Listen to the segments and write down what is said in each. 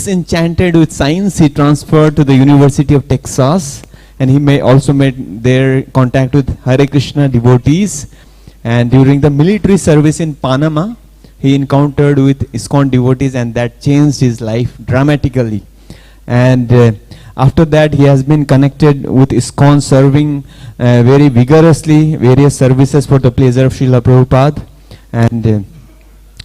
in chanted with science, he transferred to the University of Texas, and he also made their contact with Hare Krishna devotees. And during the military service in Panama, he encountered with ISKCON devotees, and that changed his life dramatically. And after that, he has been connected with ISKCON, serving very vigorously various services for the pleasure of Srila Prabhupada. And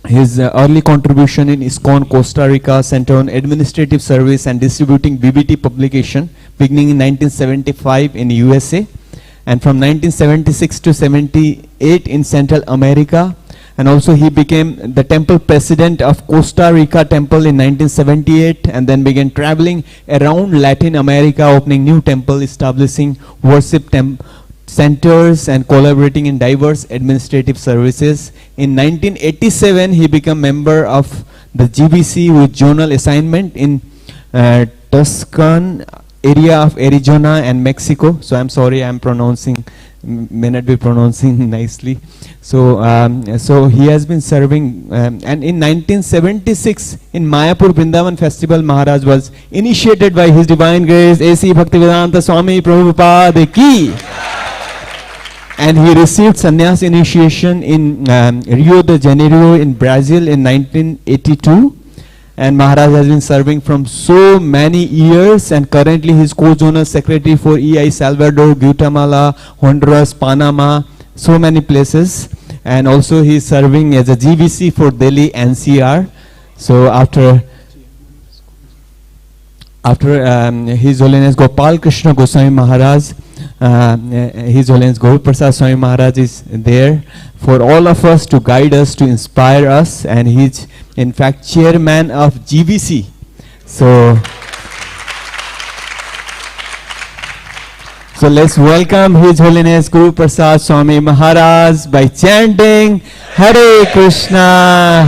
his early contribution in ISKCON Costa Rica centered on administrative service and distributing BBT publication, beginning in 1975 in USA, and from 1976 to 78 in Central America. And also he became the temple president of Costa Rica temple in 1978, and then began traveling around Latin America, opening new temple, establishing worship centers, and collaborating in diverse administrative services. In 1987, he became member of the GBC with zonal assignment in Tucson area of Arizona and Mexico. So I'm sorry, I'm pronouncing, may not be pronouncing nicely. So so he has been serving, and in 1976 in Mayapur Vrindavan festival, Maharaj was initiated by His Divine Grace A.C. Bhaktivedanta Swami Prabhupada ki. And he received sannyas initiation in Rio de Janeiro in Brazil in 1982. And Maharaj has been serving from so many years, and currently he is co-zonal secretary for EI Salvador, Guatemala, Honduras, Panama, so many places. And also he is serving as a GVC for Delhi NCR. So after His Holiness Gopal Krishna Goswami Maharaj, His Holiness Prasad Swami Maharaj is there for all of us to guide us, to inspire us, and he's in fact chairman of GVC. So let's welcome His Holiness Guru Prasad Swami Maharaj by chanting Hare Krishna,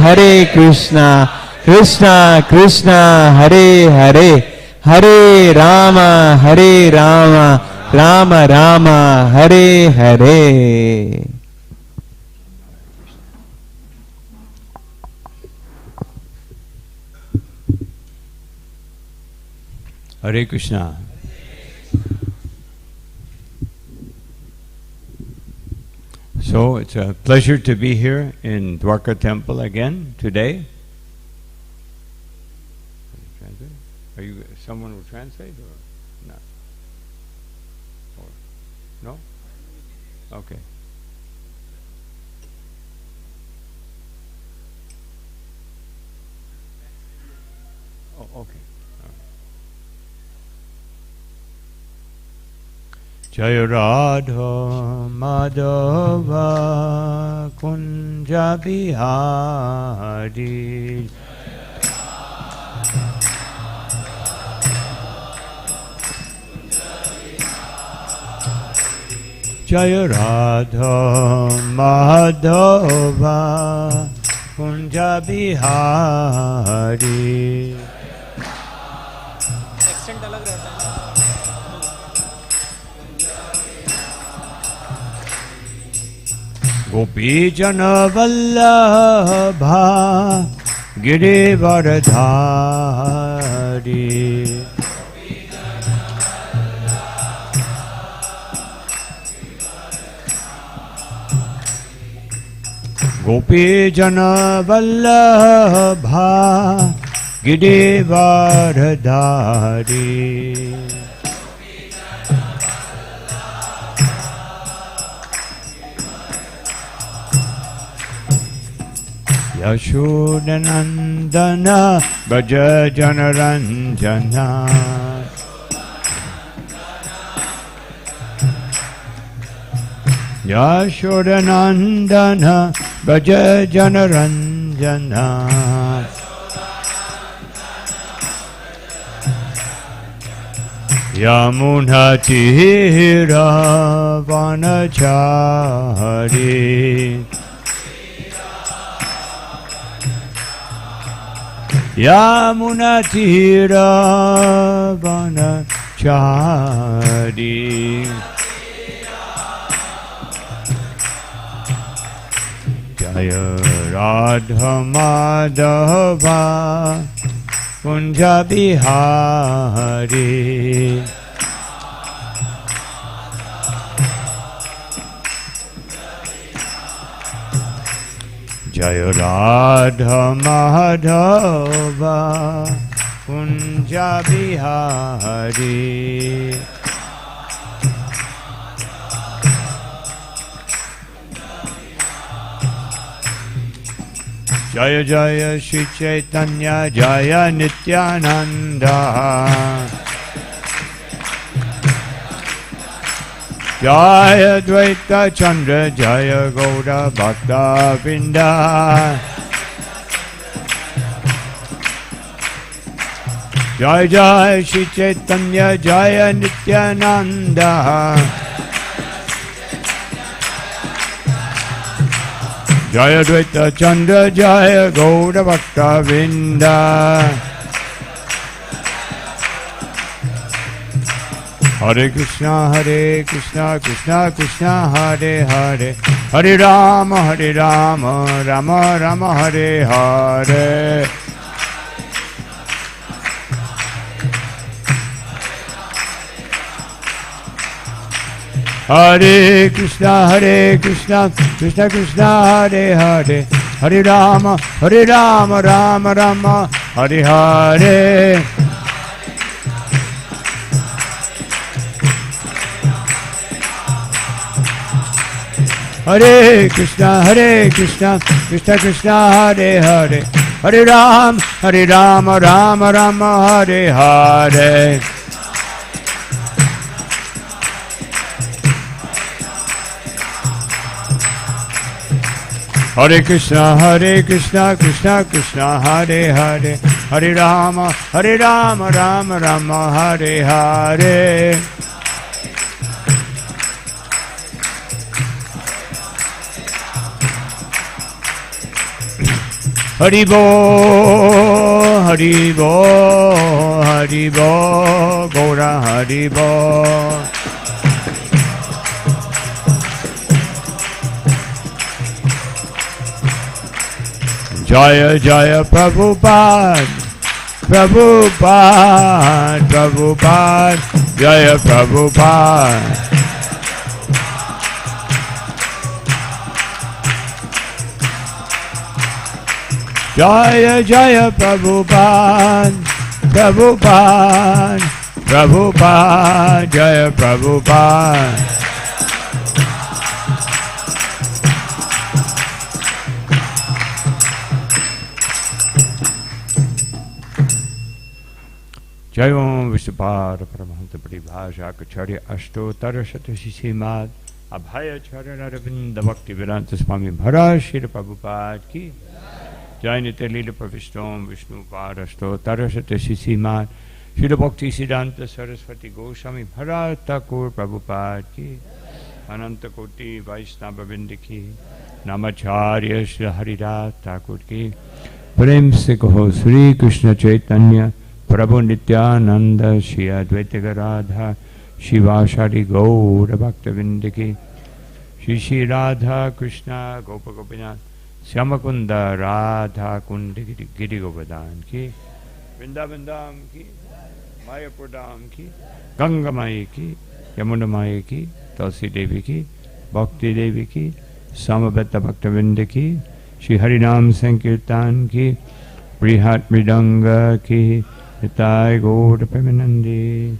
Krishna Krishna, Hare Hare, Hare Rama, Rama Rama, Hare Hare. Hare Krishna. So it's a pleasure to be here in Dwarka Temple again today. Are you someone will translate or not? Or no? Okay. Oh, okay. Jaya Radha Madhava Kunja Bihari Jaya Radha Madhava Kunja Bihari. Accent अलग रहता है. Gopi Jana Vallabha Girivardhari. Gopi Jana Vallabha Girivardhari. Yashodanandana Bhaja Janaranjana. Yashodanandana Bhaja Janaranjana. Yamuna Tira Vanachari. Yamuna Tira Vanachari. Jaya Radha Madhava Kunja Bihari. Jaya Radha Madhava Kunja Bihari. Jaya Jaya Shri Chaitanya Jaya Nityananda. Jaya Dvaita Chandra Jaya Gauda Bhakta Vrinda. Jaya Jaya Shri Chaitanya Jaya Nityananda. Jaya Dvaita Chandra Jaya Gauda Bhakta Vrinda. Hare Krishna, Krishna Krishna, Hare Hare, Hare Rama, Rama Rama, Hare Hare. Hare Krishna, Krishna Krishna, Hare Hare, Hare Rama, Rama Rama, Hare Hare. Hare Krishna, Krishna Krishna, Hare Hare, Hare Rama, Rama Rama, Hare Hare. Hare Krishna, Krishna Krishna, Hare Hare, Hare Rama, Rama Rama, Hare Hare. Haribo, Haribo, Haribo, Gora Haribo. Jaya Jaya Prabhupada, Prabhupada, Prabhupada, Jaya Prabhupada. Jaya Jaya Prabhupada, Prabhupada, Prabhupada, Jaya Prabhupada. Jai Om Vishnupada Paramahanta Paribhasha Acharya Ashtottara Shatashishimad Abhaya Charana Ravinda Bhakti Vedanta Swami Maharaj Srila Prabhupada Ki Jai Nitya Lila Pravishtom Vishnupada Ashtottara Shatashishimad Srila Bhakti Siddhanta Saraswati Goswami Maharaj Thakur Prabhupada Ki Ananta Koti Vaishnava Vrinda Ki Namacharya Shri Haridas Thakur Ki Prem se kaho Sri Krishna Chaitanya Prabhu Nityananda Shri Advaita Gadadhar Shivashari Gaura Bhaktavinda Ki Shri Shri Radha Krishna Gopa Gopinath Shyamakunda Radha Kunda Giri Govardhan Ki Vrindavan Dham Ki Mayapur Dham Ki Ganga Mai Ki Yamuna Mai Ki Tulsi Devi Ki Bhakti Devi Ki Samaveta Bhaktavinda Ki Shri Harinam Sankirtan Ki Brihat Mridanga Ki Nitai Gaura Premanandi.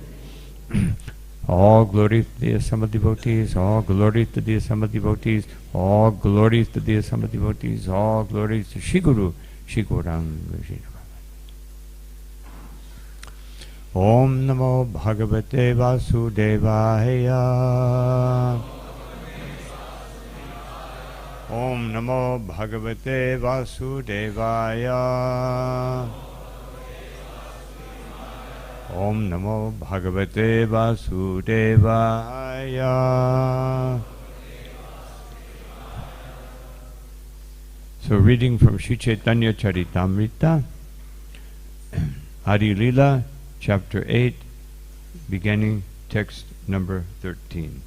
All glory to the assembled devotees, all glory to the assembled devotees, all glories to the assembled devotees, all glories to Shri Guru, Shri Gauranga Shri Om Namo Bhagavate Vasudevaya. Om Namo Bhagavate Vasudevaya. Om Namo Bhagavate Vasudevaya. So reading from Sri Chaitanya Charitamrita, Adi Lila, chapter 8, beginning text number 13.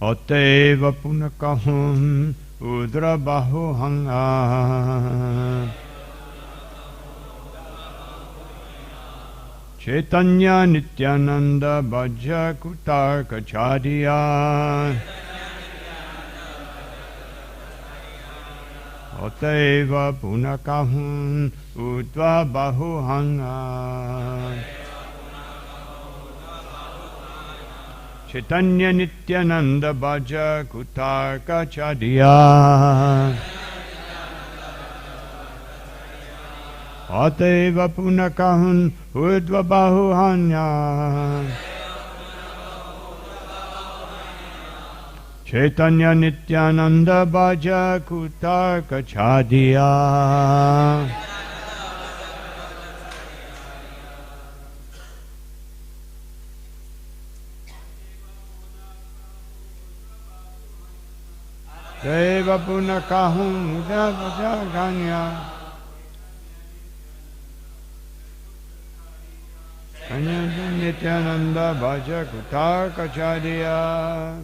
Ateva punakahum udra bahu hanga Chaitanya Nityananda Bhaja Kutarka Chadiya Oteva Punakahun Udva Bahuhanga Chaitanya Nityananda Bhaja Kutarka Chadiya Ateva Punakahun Udva Bahuhanya Chaitanya Nityananda Bhaja Kutarka Chadiya Deva Punakahun Udva Bahuhanya Nityananda Bhaja Kutarka Chadiya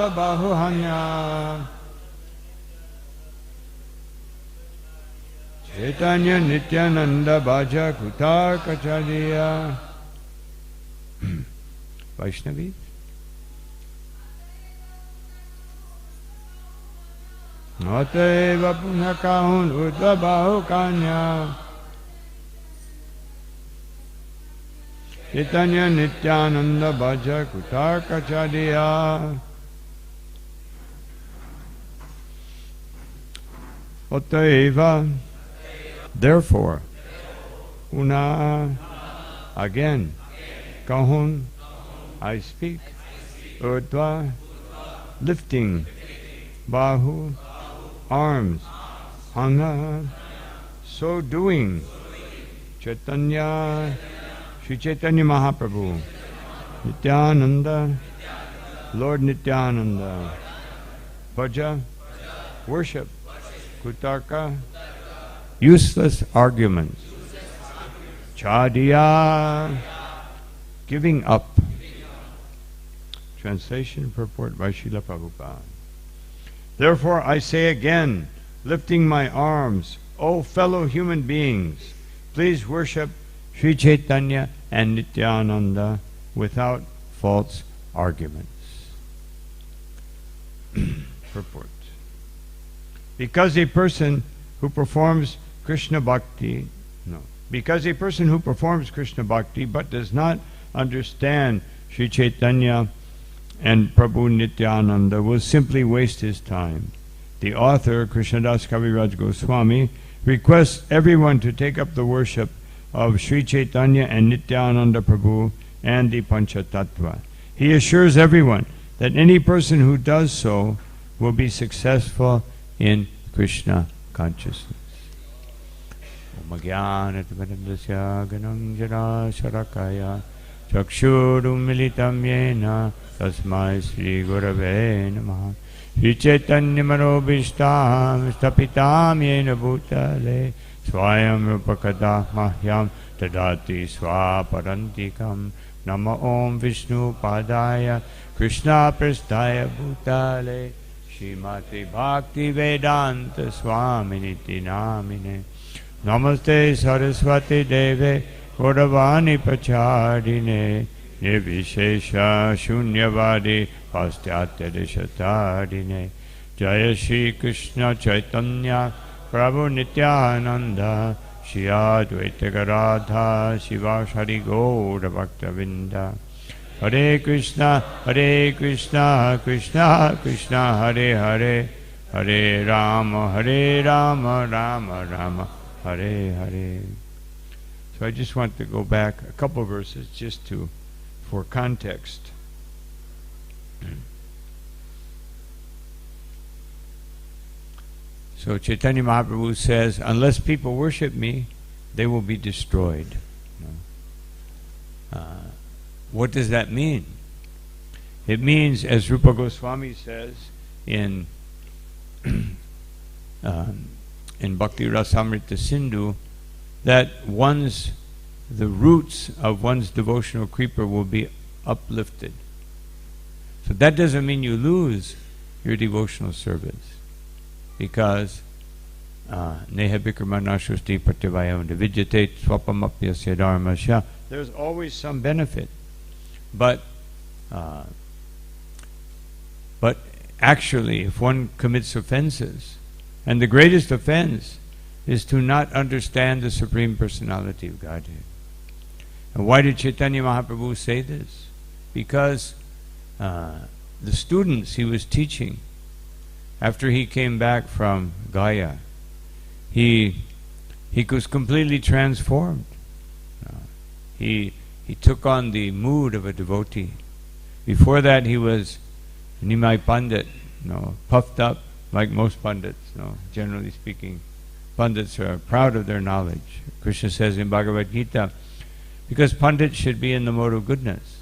Bahuhanya Chaitanya Nityananda Bhaja Kutarka Chadiya Vaishnavis. Ateva Punakahun Udva Bahukanya Chaitanya Nityananda Bhaja Kutarka Chadiya Oteva, therefore, Una, again, Kahun, I speak, Urdhva, lifting, Bahu, arms, Hanga, so doing, Chaitanya, Sri Chaitanya Mahaprabhu, Nityananda, Lord Nityananda, Bhaja, worship, Kutarka, useless arguments. Chadiya, giving up. Translation purport by Srila Prabhupada. Therefore I say again, lifting my arms, O fellow human beings, please worship Sri Chaitanya and Nityananda without false arguments. Purport. Because a person who performs Krishna Bhakti but does not understand Sri Chaitanya and Prabhu Nityananda will simply waste his time. The author, Krishnadas Kaviraj Goswami, requests everyone to take up the worship of Sri Chaitanya and Nityananda Prabhu and the Panchatattva. He assures everyone that any person who does so will be successful in Krishna consciousness. Om Jnana-timirandasya ganam jana sharakaya chakshurum militam yena tasmai Sri Gurave Namaha. Sri Chaitanya Manobhishtam stapitam yena bhutale swayam rupakada mahyam tadati swaparantikam. Nama Om Vishnu Padaya Krishna Prasthaya Bhutale Shrimati Bhakti Vedanta Swaminiti Namine. Namaste Saraswati Deve Gauravani Pachadine Nirvishesha Shunyavadi Pastyatya Deshatadine. Jaya Shri Krishna Chaitanya Prabhu Nityananda Shri Advaita Gadadhar Shivasari Gaura Bhaktavinda. Hare Krishna, Krishna Krishna, Hare Hare, Hare Rama, Rama Rama, Hare Hare. So I just want to go back a couple verses just for context. So Chaitanya Mahaprabhu says, unless people worship me, they will be destroyed. What does that mean? It means, as Rupa Goswami says in Bhakti Rasamrita Sindhu, that the roots of one's devotional creeper will be uplifted. So that doesn't mean you lose your devotional service, because neha bikramanachusti prativayam vidyate swapamapyasya dharmasya. There's always some benefit, but actually, if one commits offenses, and the greatest offense is to not understand the Supreme Personality of Godhead. And why did Chaitanya Mahaprabhu say this? Because the students he was teaching, after he came back from Gaya, he was completely transformed. He took on the mood of a devotee. Before that, he was Nimai Pandit, puffed up like most Pandits. Generally speaking, Pandits are proud of their knowledge. Krishna says in Bhagavad Gita, because Pandits should be in the mode of goodness.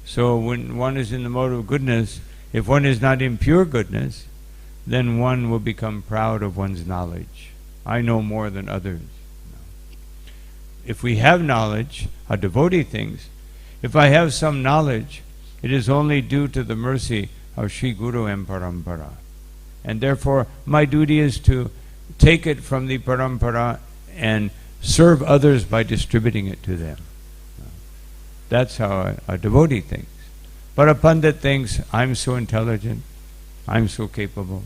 So when one is in the mode of goodness, if one is not in pure goodness, then one will become proud of one's knowledge. I know more than others. If we have knowledge, a devotee thinks, if I have some knowledge, it is only due to the mercy of Sri Guru and Parampara. And therefore, my duty is to take it from the Parampara and serve others by distributing it to them. That's how a devotee thinks. But a Pandit thinks, I'm so intelligent, I'm so capable,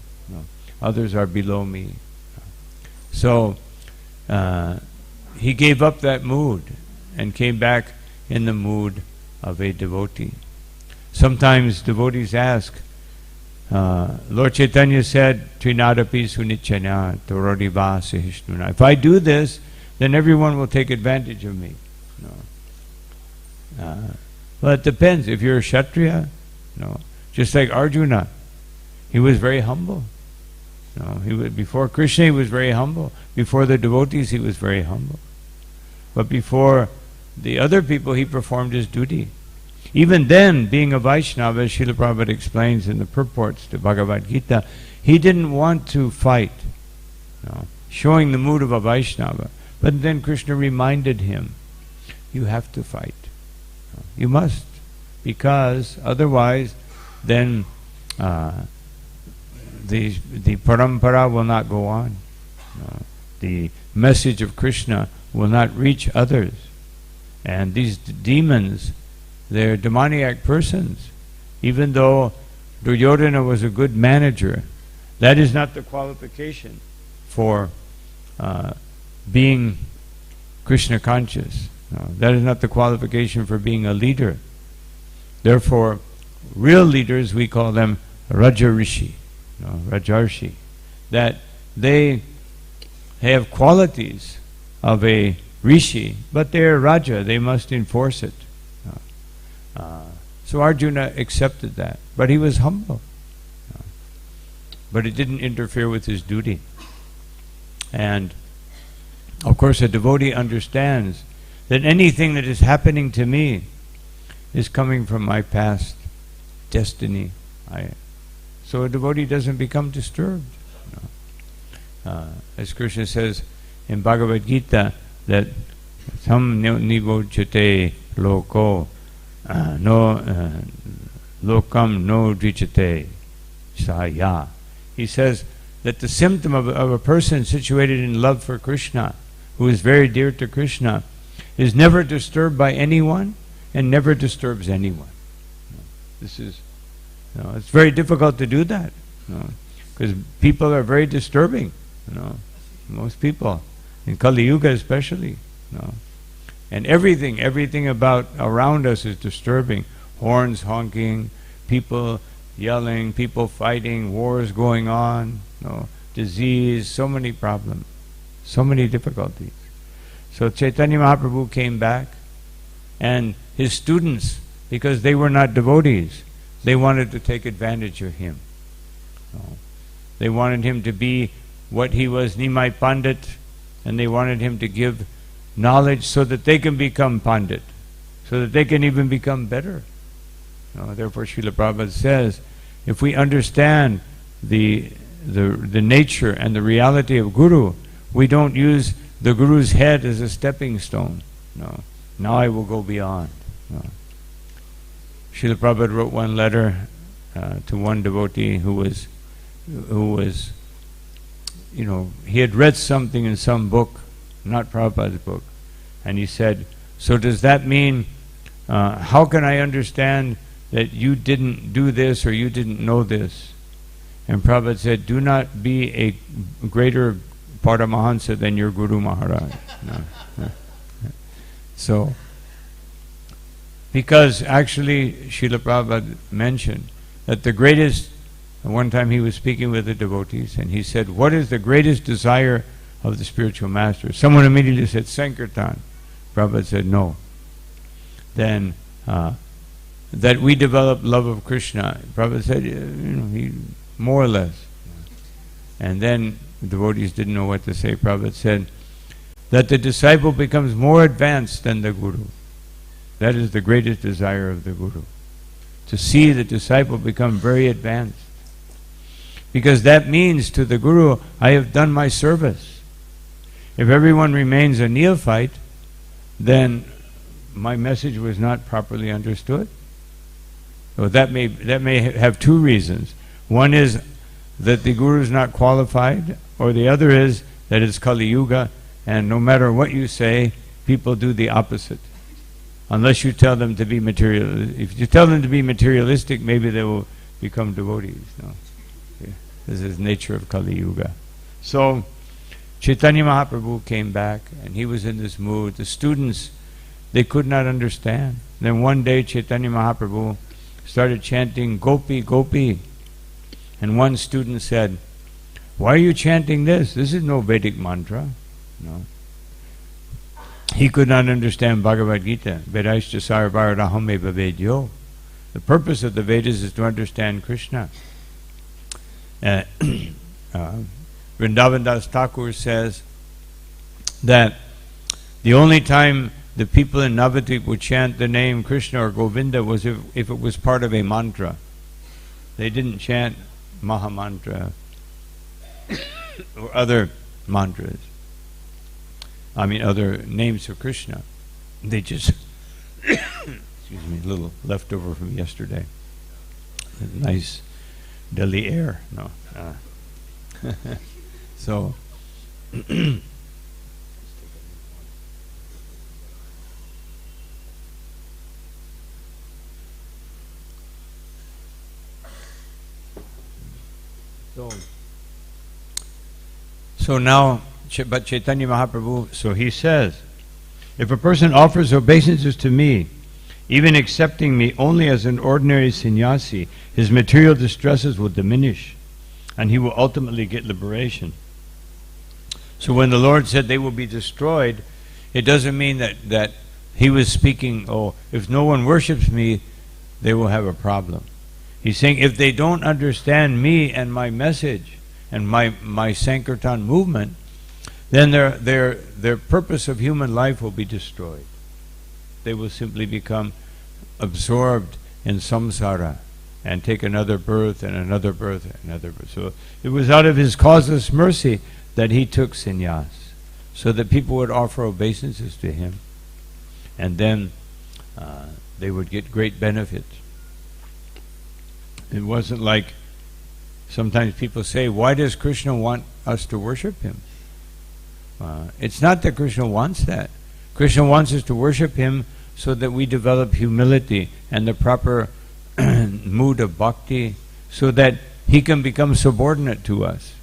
others are below me. So he gave up that mood and came back in the mood of a devotee. Sometimes devotees ask, Lord Chaitanya said, Trinadapi sunichana torodiva sahishnuna. If I do this, then everyone will take advantage of me. Well, it depends. If you're a Kshatriya, just like Arjuna, he was very humble. Before Krishna, he was very humble. Before the devotees, he was very humble. But before the other people, he performed his duty. Even then, being a Vaishnava, as Srila Prabhupada explains in the purports to Bhagavad Gita, he didn't want to fight, showing the mood of a Vaishnava. But then Krishna reminded him, you have to fight. You must, because otherwise then the parampara will not go on. The message of Krishna will not reach others. And these demons, they're demoniac persons. Even though Duryodhana was a good manager, that is not the qualification for being Krishna conscious. That is not the qualification for being a leader. Therefore, real leaders, we call them Raja Rishi, Rajarshi, that they have qualities of a Rishi, but they're Raja, they must enforce it. So Arjuna accepted that, but he was humble. But it didn't interfere with his duty. And of course a devotee understands that anything that is happening to me is coming from my past destiny. So a devotee doesn't become disturbed. As Krishna says in Bhagavad Gita, that sam nivochate loko no lokam no drichate saya. He says that the symptom of a person situated in love for Krishna, who is very dear to Krishna, is never disturbed by anyone and never disturbs anyone. This is, it's very difficult to do that, because people are very disturbing. Most people, in Kali Yuga especially, and everything about around us is disturbing. Horns honking, people yelling, people fighting, wars going on, disease, so many problems, so many difficulties. So Chaitanya Mahaprabhu came back, and his students, because they were not devotees, they wanted to take advantage of him. They wanted him to be what he was, Nimai Pandit, and they wanted him to give knowledge so that they can become Pandit, so that they can even become better. Therefore, Srila Prabhupada says, if we understand the nature and the reality of Guru, we don't use the Guru's head as a stepping stone. No. Now I will go beyond. No. Srila Prabhupada wrote one letter to one devotee who was, he had read something in some book, not Prabhupada's book, and he said, so does that mean, how can I understand that you didn't do this or you didn't know this? And Prabhupada said, do not be a greater Paramahansa than your Guru Maharaj. No. So, because actually Srila Prabhupada mentioned that the greatest, one time he was speaking with the devotees and he said, what is the greatest desire of the spiritual master? Someone immediately said, Sankirtan. Prabhupada said, no. Then, that we develop love of Krishna. Prabhupada said, he more or less. And then the devotees didn't know what to say. Prabhupada said that the disciple becomes more advanced than the Guru. That is the greatest desire of the Guru. To see the disciple become very advanced. Because that means to the Guru, I have done my service. If everyone remains a neophyte, then my message was not properly understood. So that may have two reasons. One is that the Guru is not qualified, or the other is that it's Kali Yuga, and no matter what you say, people do the opposite. Unless you tell them to be materialistic. If you tell them to be materialistic, maybe they will become devotees. No. Yeah. This is nature of Kali Yuga. So Chaitanya Mahaprabhu came back, and he was in this mood. The students, they could not understand. Then one day Chaitanya Mahaprabhu started chanting Gopi, Gopi. And one student said, why are you chanting this? This is no Vedic mantra. No. He could not understand Bhagavad Gita. Vedaishcha sarvaraham vedyo. The purpose of the Vedas is to understand Krishna. Vrindavan Das Thakur says that the only time the people in Navadvip would chant the name Krishna or Govinda was if it was part of a mantra. They didn't chant Mahamantra or other mantras. Other names of Krishna. They just, excuse me, a little leftover from yesterday. Nice Delhi air. No. So, so now, but Chaitanya Mahaprabhu, so he says, if a person offers obeisances to me, even accepting me only as an ordinary sannyasi, his material distresses will diminish, and he will ultimately get liberation. So when the Lord said they will be destroyed, it doesn't mean that he was speaking, if no one worships me, they will have a problem. He's saying if they don't understand me and my message and my Sankirtan movement, then their purpose of human life will be destroyed. They will simply become absorbed in samsara and take another birth and another birth and another birth. So it was out of his causeless mercy that he took sannyas, so that people would offer obeisances to him, and then they would get great benefits. It wasn't like sometimes people say, why does Krishna want us to worship him? It's not that Krishna wants that. Krishna wants us to worship him so that we develop humility and the proper mood of bhakti, so that he can become subordinate to us.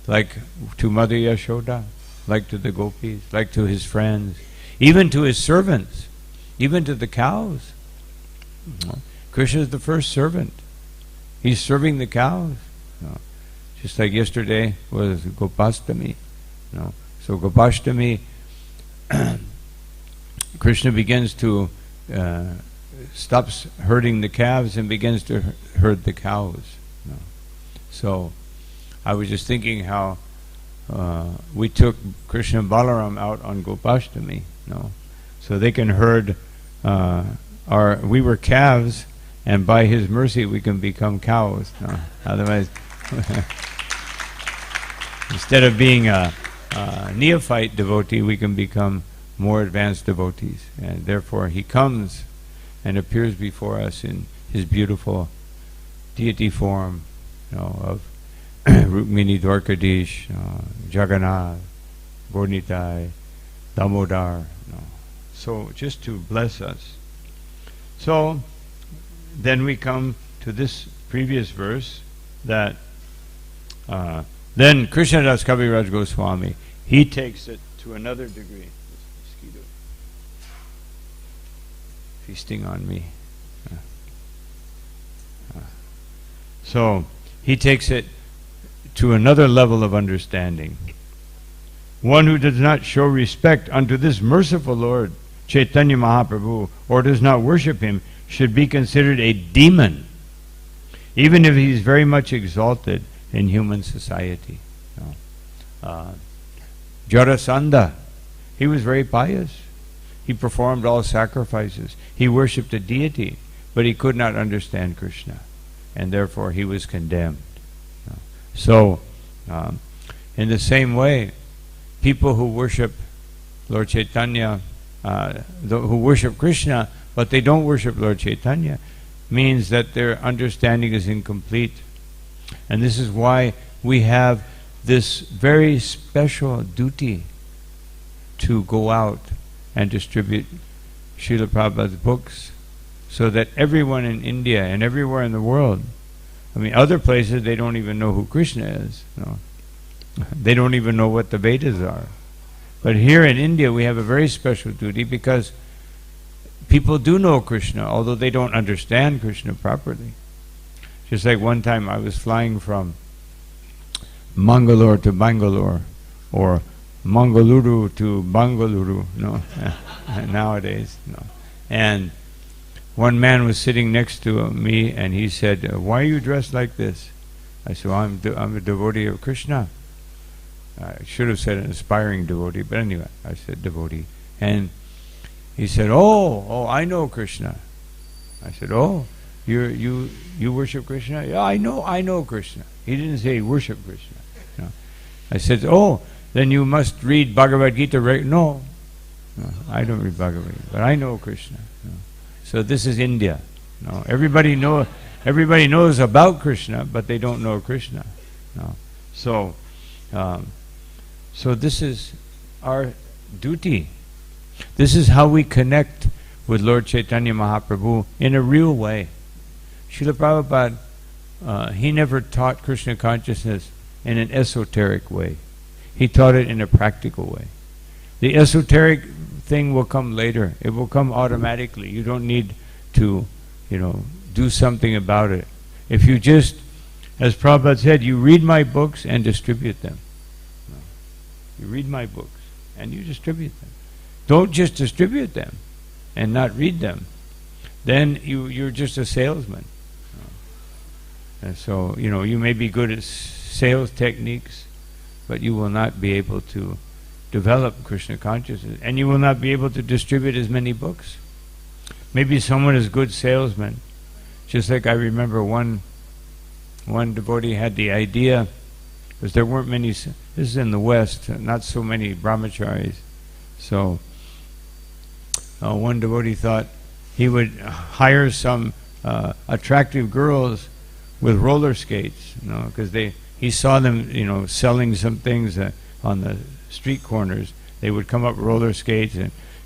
Like to Mother Yashoda, like to the gopis, like to his friends, even to his servants, even to the cows. Krishna is the first servant. He's serving the cows. Just like yesterday was Gopastami. So Gopastami, Krishna begins to stops herding the calves and begins to herd the cows. So I was just thinking how we took Krishna and Balaram out on Gopashtami, so they can herd we were calves, and by His mercy we can become cows. Otherwise, instead of being a neophyte devotee, we can become more advanced devotees, and therefore He comes and appears before us in His beautiful deity form, of Rukmini, Dwarkadish, Jagannath, Gornitai, Damodar, so just to bless us. So then we come to this previous verse that then Krishnadas Kaviraj Goswami, he takes it to another degree. This mosquito feasting on me. So he takes it to another level of understanding. One who does not show respect unto this merciful Lord Chaitanya Mahaprabhu, or does not worship him, should be considered a demon, even if he is very much exalted in human society. Jarasandha, he was very pious. He performed all sacrifices. He worshipped a deity, but he could not understand Krishna, and therefore he was condemned. So, in the same way, people who worship Lord Chaitanya, who worship Krishna, but they don't worship Lord Chaitanya, means that their understanding is incomplete. And this is why we have this very special duty to go out and distribute Srila Prabhupada's books, so that everyone in India and everywhere in the world, other places they don't even know who Krishna is. They don't even know what the Vedas are. But here in India we have a very special duty, because people do know Krishna, although they don't understand Krishna properly. Just like one time I was flying from Mangalore to Bangalore, or Mangaluru to Bangalore, nowadays. And one man was sitting next to me, and he said, "Why are you dressed like this?" I said, "I'm a devotee of Krishna." I should have said an aspiring devotee, but anyway, I said devotee. And he said, "Oh, I know Krishna." I said, "Oh, you worship Krishna?" "Yeah, I know Krishna." He didn't say he worship Krishna. No. I said, "Oh, then you must read Bhagavad Gita." No, I don't read Bhagavad Gita, but I know Krishna. No. So this is India. No, everybody knows about Krishna, but they don't know Krishna. No. So this is our duty. This is how we connect with Lord Chaitanya Mahaprabhu in a real way. Srila Prabhupada, he never taught Krishna consciousness in an esoteric way. He taught it in a practical way. The esoteric thing will come later. It will come automatically. You don't need to, do something about it. If you just, as Prabhupada said, you read my books and distribute them. You read my books and you distribute them. Don't just distribute them and not read them. Then you're just a salesman. And so, you may be good at sales techniques, but you will not be able to develop Krishna consciousness, and you will not be able to distribute as many books. Maybe someone is a good salesman. Just like I remember one devotee had the idea, because there weren't many, this is in the West, not so many brahmacharis. So one devotee thought he would hire some attractive girls with roller skates, because he saw them, selling some things on the street corners. They would come up roller skates,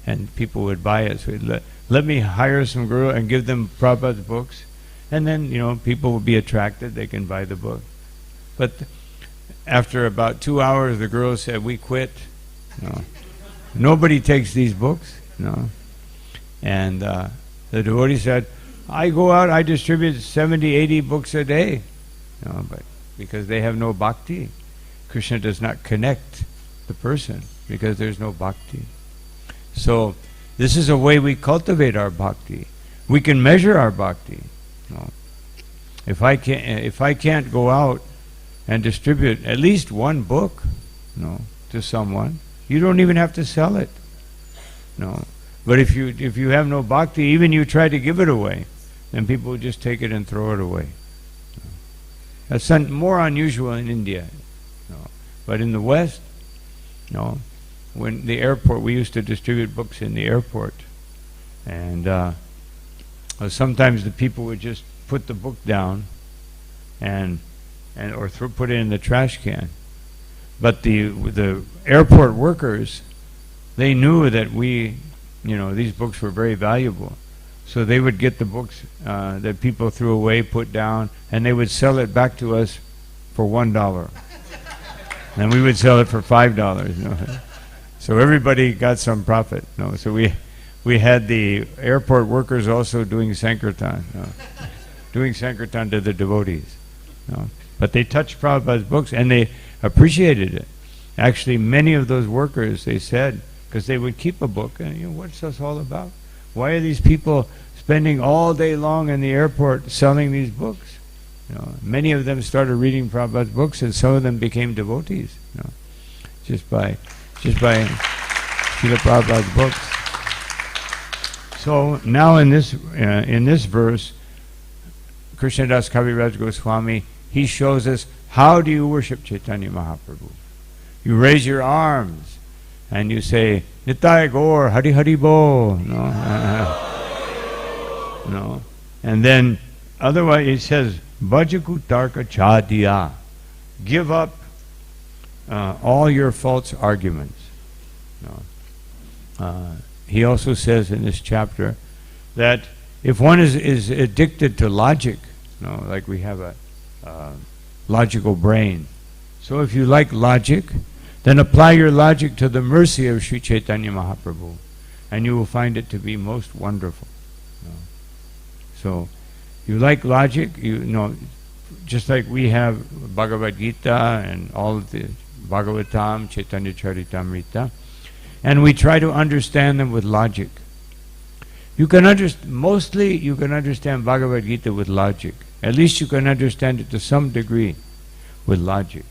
and people would buy it. So he'd let me hire some girl and give them Prabhupada's books, and then people would be attracted. They can buy the book. But after about 2 hours, the girls said, "We quit. Nobody takes these books." And the devotee said, "I go out, I distribute 70, 80 books a day." But because they have no bhakti, Krishna does not connect the person because there's no bhakti. So this is a way we cultivate our bhakti. We can measure our bhakti. If I can't go out and distribute at least one book, to someone. You don't even have to sell it. No. But if you have no bhakti, even you try to give it away, then people will just take it and throw it away. That's more unusual in India. But in the West, when the airport, we used to distribute books in the airport, and sometimes the people would just put the book down or put it in the trash can. But the airport workers, they knew that these books were very valuable. So they would get the books that people threw away, put down, and they would sell it back to us for $1. And we would sell it for $5. So everybody got some profit. So we had the airport workers also doing Sankirtan, doing Sankirtan to the devotees. But they touched Prabhupada's books and they appreciated it. Actually, many of those workers, they said, because they would keep a book, and what's this all about? Why are these people spending all day long in the airport selling these books? Many of them started reading Prabhupada's books, and some of them became devotees, just by Srila Prabhupada's books. So now in this verse, Krishnadas Kaviraj Goswami, he shows us how do you worship Chaitanya Mahaprabhu. You raise your arms and you say, Nitai Gaur, Hari Hari Bo. No. And then otherwise it says, Bhajaku Tarka Chadiya. Give up all your false arguments. He also says in this chapter that if one is addicted to logic, like we have a logical brain. So if you like logic, then apply your logic to the mercy of Sri Chaitanya Mahaprabhu, and you will find it to be most wonderful. So you like logic, just like we have Bhagavad Gita and all of the Bhagavatam, Chaitanya Charitamrita, and we try to understand them with logic. You can mostly you can understand Bhagavad Gita with logic. At least you can understand it to some degree with logic.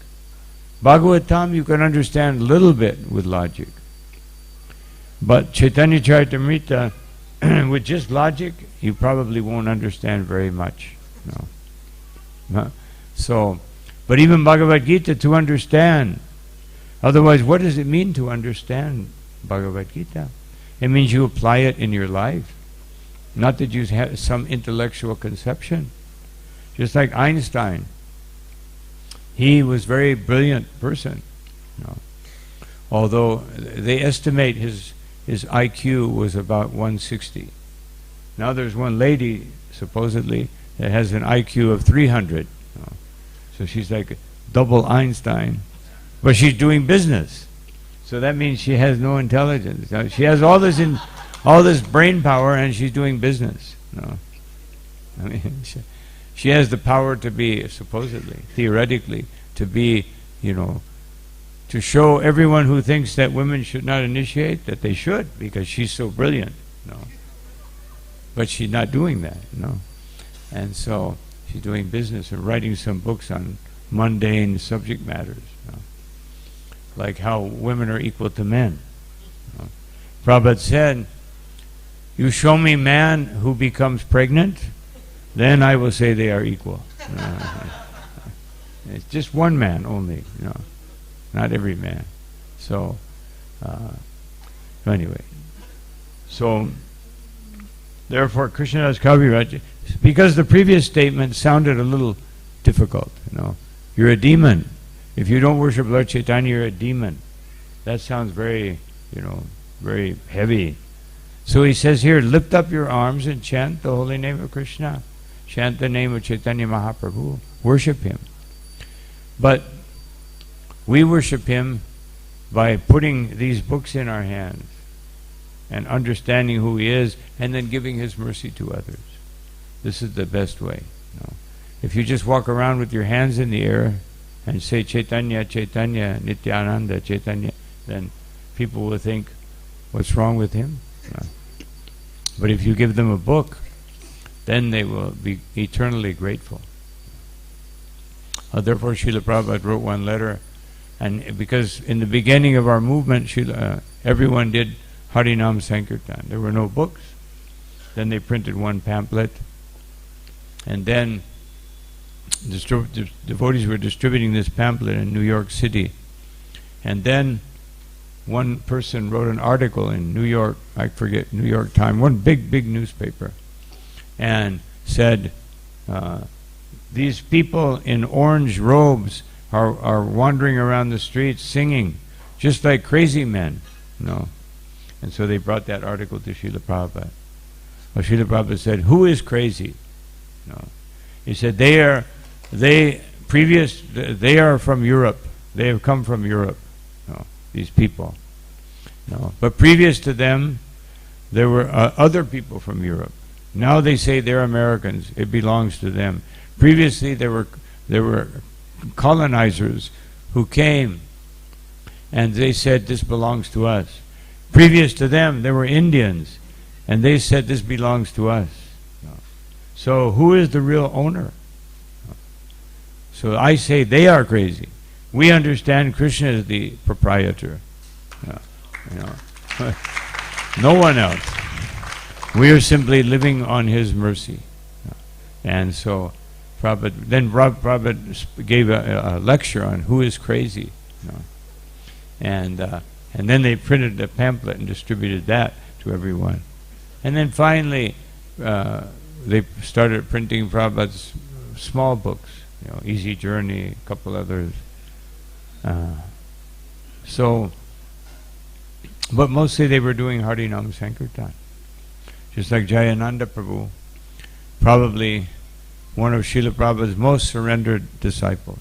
Bhagavatam you can understand a little bit with logic. But Chaitanya Charitamrita, with just logic, you probably won't understand very much. But even Bhagavad Gita to understand. Otherwise, what does it mean to understand Bhagavad Gita? It means you apply it in your life. Not that you have some intellectual conception. Just like Einstein. He was a very brilliant person. Although they estimate his IQ was about 160. Now there's one lady, supposedly, that has an IQ of 300. So she's like double Einstein. But she's doing business. So that means she has no intelligence. She has all this brain power and she's doing business. I mean, she has the power to be, supposedly, theoretically, to be, to show everyone who thinks that women should not initiate that they should, because she's so brilliant. But she's not doing that. And so she's doing business and writing some books on mundane subject matters. Like how women are equal to men. Prabhupada said, you show me man who becomes pregnant, then I will say they are equal. It's just one man only, not every man. So, anyway. So, therefore, Krishnadas Kaviraj, because the previous statement sounded a little difficult, You're a demon. If you don't worship Lord Chaitanya, you're a demon. That sounds very, very heavy. So he says here, lift up your arms and chant the holy name of Krishna. Chant the name of Chaitanya Mahaprabhu. Worship him. But we worship him by putting these books in our hands and understanding who he is and then giving his mercy to others. This is the best way. If you just walk around with your hands in the air and say Chaitanya, Chaitanya, Nityananda, Chaitanya, then people will think, what's wrong with him? But if you give them a book, then they will be eternally grateful. Therefore, Srila Prabhupada wrote one letter, and because in the beginning of our movement, everyone did Harinam Sankirtan. There were no books. Then they printed one pamphlet, and then the devotees were distributing this pamphlet in New York City. And then one person wrote an article in New York, I forget, New York Times, one big newspaper, and said, these people in orange robes are wandering around the streets singing, just like crazy men. And so they brought that article to Srila Prabhupada. Well, Srila Prabhupada said, who is crazy? He said, they are from Europe. They have come from Europe, these people. But previous to them, there were other people from Europe. Now they say they're Americans. It belongs to them. Previously, there were colonizers who came, and they said this belongs to us. Previous to them, there were Indians, and they said this belongs to us. So who is the real owner? So I say they are crazy. We understand Krishna is the proprietor. No one else. We are simply living on his mercy. And so Prabhupada gave a lecture on who is crazy. And then they printed a pamphlet and distributed that to everyone. And then finally, they started printing Prabhupada's small books, Easy Journey, a couple others. But mostly they were doing Harinam Sankirtan. Just like Jayananda Prabhu, probably one of Srila Prabhupada's most surrendered disciples.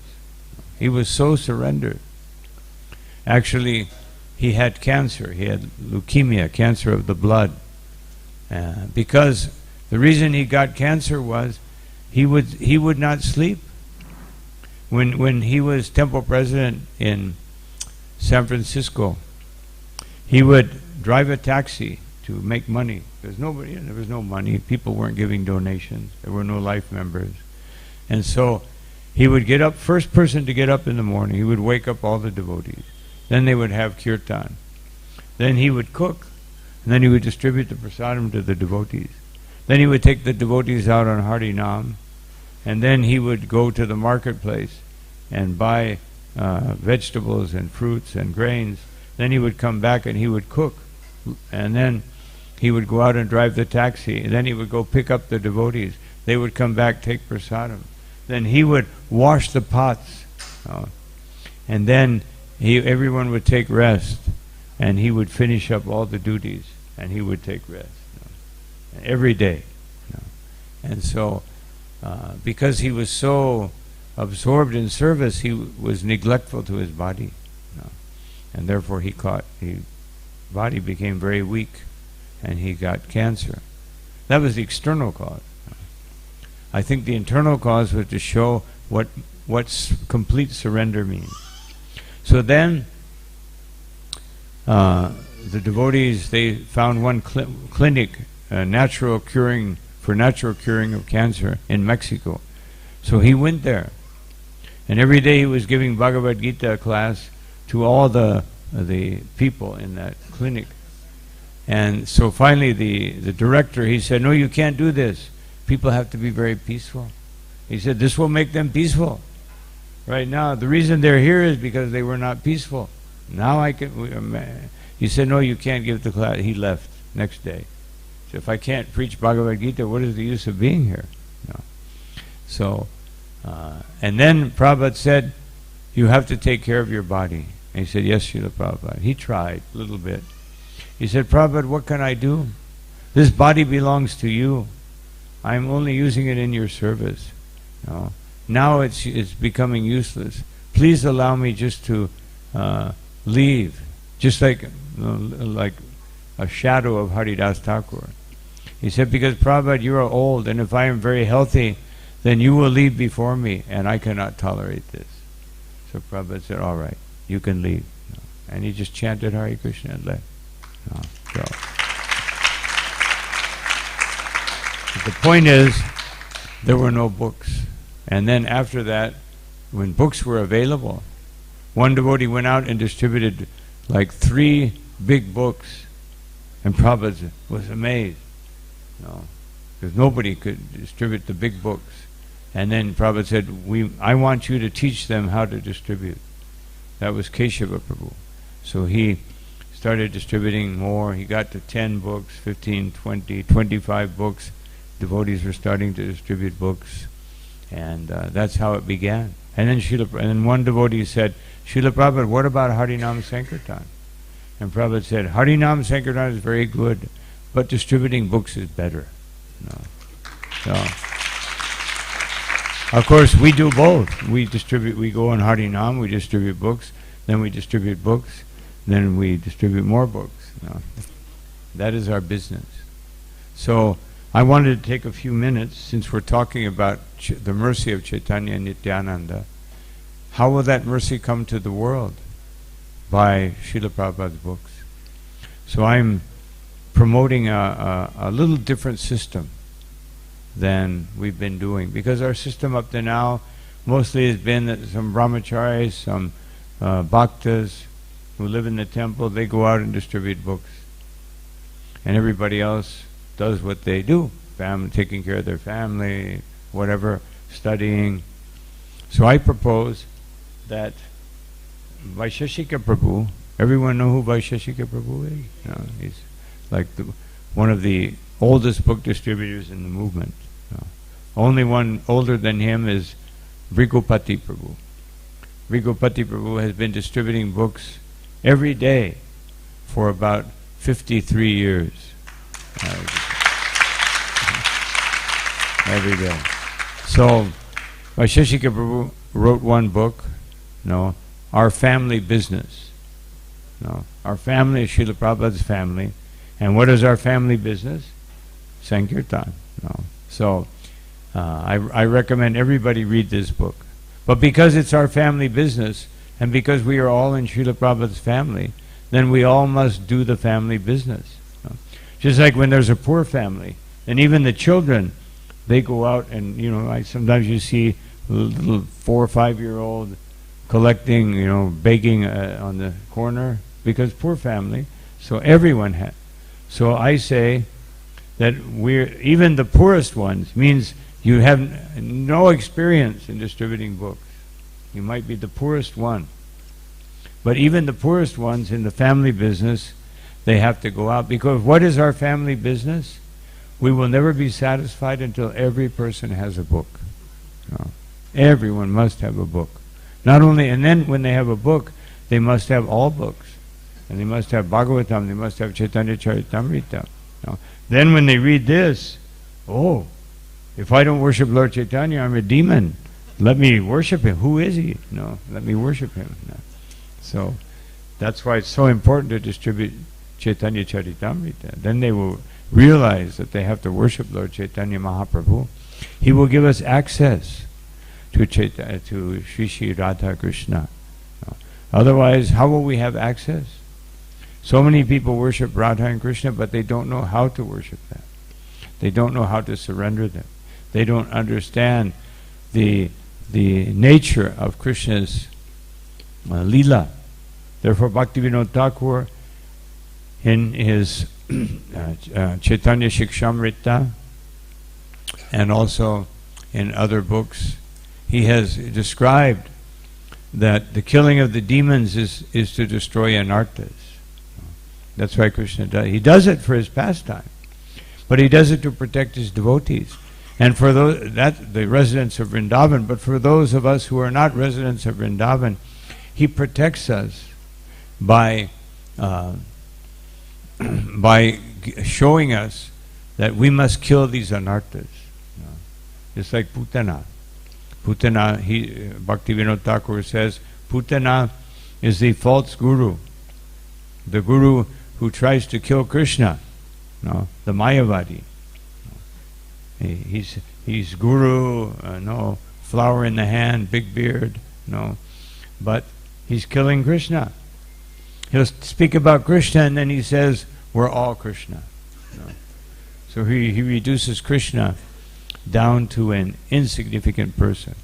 He was so surrendered. Actually, he had cancer. He had leukemia, cancer of the blood. Because the reason he got cancer was he would not sleep. When he was temple president in San Francisco, he would drive a taxi to make money. There was no money. People weren't giving donations. There were no life members. And so he would get up, first person to get up in the morning. He would wake up all the devotees. Then they would have kirtan. Then he would cook. And then he would distribute the prasadam to the devotees. Then he would take the devotees out on Harinam. And then he would go to the marketplace and buy vegetables and fruits and grains. Then he would come back and he would cook. And then he would go out and drive the taxi. And then he would go pick up the devotees. They would come back, take prasadam. Then he would wash the pots. And then everyone would take rest. And he would finish up all the duties. And he would take rest. Every day. And so, because he was so absorbed in service, he was neglectful to his body. And therefore his body became very weak. And he got cancer. That was the external cause. I think the internal cause was to show what complete surrender means. So then, the devotees, they found one clinic, natural curing of cancer in Mexico. So he went there, and every day he was giving Bhagavad Gita class to all the people in that clinic. And so finally the director, he said, no, you can't do this. People have to be very peaceful. He said, this will make them peaceful. Right now, the reason they're here is because they were not peaceful. Now I can... He said, no, you can't give the class. He left next day. So if I can't preach Bhagavad Gita, what is the use of being here? No. So, and then Prabhupada said, you have to take care of your body. And he said, yes, Srila Prabhupada. He tried a little bit. He said, Prabhupada, what can I do? This body belongs to you. I'm only using it in your service. No. Now it's becoming useless. Please allow me just to leave, just like a shadow of Haridas Thakur. He said, because Prabhupada, you are old, and if I am very healthy, then you will leave before me, and I cannot tolerate this. So Prabhupada said, all right, you can leave. No. And he just chanted Hare Krishna and left. No. So. But the point is, there were no books. And then after that, when books were available, one devotee went out and distributed like 3 big books, and Prabhupada was amazed, because nobody could distribute the big books. And then Prabhupada said, I want you to teach them how to distribute. That was Keshava Prabhu. So he started distributing more. He got to 10 books, 15, 20, 25 books. Devotees were starting to distribute books. And that's how it began. And then one devotee said, Srila Prabhupada, what about Harinam Sankirtan? And Prabhupada said, Harinam Sankirtan is very good, but distributing books is better. So, of course, we do both. We go on Harinam, we distribute books, then we distribute books, then we distribute more books. That is our business. So I wanted to take a few minutes, since we're talking about the mercy of Chaitanya Nityananda. How will that mercy come to the world? By Srila Prabhupada's books. So I'm promoting a little different system than we've been doing, because our system up to now mostly has been that some brahmacharis, some bhaktas who live in the temple, they go out and distribute books, and everybody else does what they do, taking care of their family, whatever, studying. So I propose that Vaisheshika Prabhu, everyone know who Vaisheshika Prabhu is? He's like one of the oldest book distributors in the movement. Only one older than him is Vrigopati Prabhu. Vrigopati Prabhu has been distributing books every day for about 53 years. Every day. So Vaisheshika Prabhu wrote one book, Our Family Business. Our family is Srila Prabhupada's family. And what is our family business? Sankirtan. So I recommend everybody read this book. But because it's our family business, and because we are all in Srila Prabhupada's family, then we all must do the family business. Just like when there's a poor family, and even the children, they go out and, sometimes you see a little 4 or 5-year-old collecting, begging on the corner, because poor family, so everyone has. So I say that even the poorest ones, means you have no experience in distributing books. You might be the poorest one. But even the poorest ones in the family business, they have to go out. Because what is our family business? We will never be satisfied until every person has a book. Everyone must have a book. Not only, and then when they have a book, they must have all books. And they must have Bhagavatam, they must have Chaitanya Charitamrita. Then when they read this, if I don't worship Lord Chaitanya, I'm a demon. Let me worship him. Who is he? Let me worship him. So that's why it's so important to distribute Chaitanya Charitamrita. Then they will realize that they have to worship Lord Chaitanya Mahaprabhu. He will give us access to Shri Shri Radha Krishna. Otherwise, how will we have access? So many people worship Radha and Krishna, but they don't know how to worship them. They don't know how to surrender them. They don't understand the nature of Krishna's Lila. Therefore, Bhaktivinoda Thakur, in his Chaitanya Shikshamrita, and also in other books, he has described that the killing of the demons is to destroy anarthas. That's why Krishna does. He does it for his pastime, but he does it to protect his devotees, and for those the residents of Vrindavan. But for those of us who are not residents of Vrindavan, he protects us by showing us that we must kill these anarthas. Just like Putana. Putana, Bhaktivinoda Thakur says, Putana is the false guru. The guru who tries to kill Krishna, the Mayavadi. He's guru, flower in the hand, big beard, but he's killing Krishna. He'll speak about Krishna and then he says, we're all Krishna. So he reduces Krishna down to an insignificant person.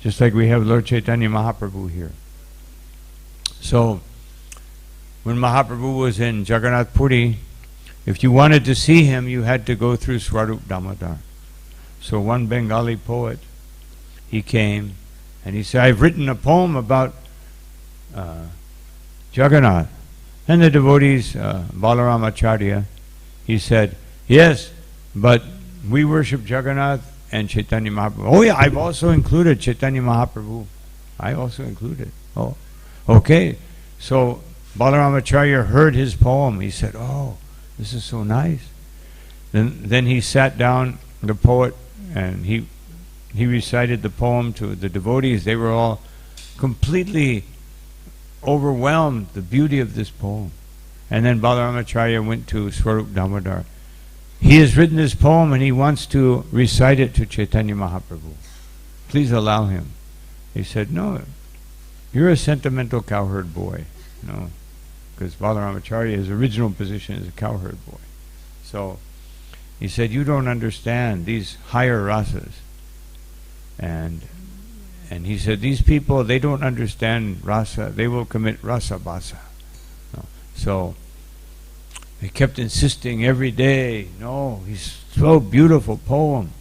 just like we have Lord Chaitanya Mahaprabhu here. So, when Mahaprabhu was in Jagannath Puri, if you wanted to see him, you had to go through Swarup Damodar. So one Bengali poet, he came and he said, I've written a poem about Jagannath. And the devotees, Balaram Acharya, he said, yes, but we worship Jagannath and Chaitanya Mahaprabhu. Oh yeah, I've also included Chaitanya Mahaprabhu. I also included. Oh, okay. So Balaram Acharya heard his poem. He said, oh, this is so nice. Then he sat down, the poet, and he recited the poem to the devotees. They were all completely overwhelmed, the beauty of this poem. And then Balaram Acharya went to Swarup Damodar. He has written this poem and he wants to recite it to Chaitanya Mahaprabhu. Please allow him. He said, no, you're a sentimental cowherd boy. No, because Balaram Acharya, his original position is a cowherd boy. So he said, you don't understand these higher rasas. And he said, these people, they don't understand rasa. They will commit rasa basa. No. So they kept insisting every day, no, he's so beautiful poem.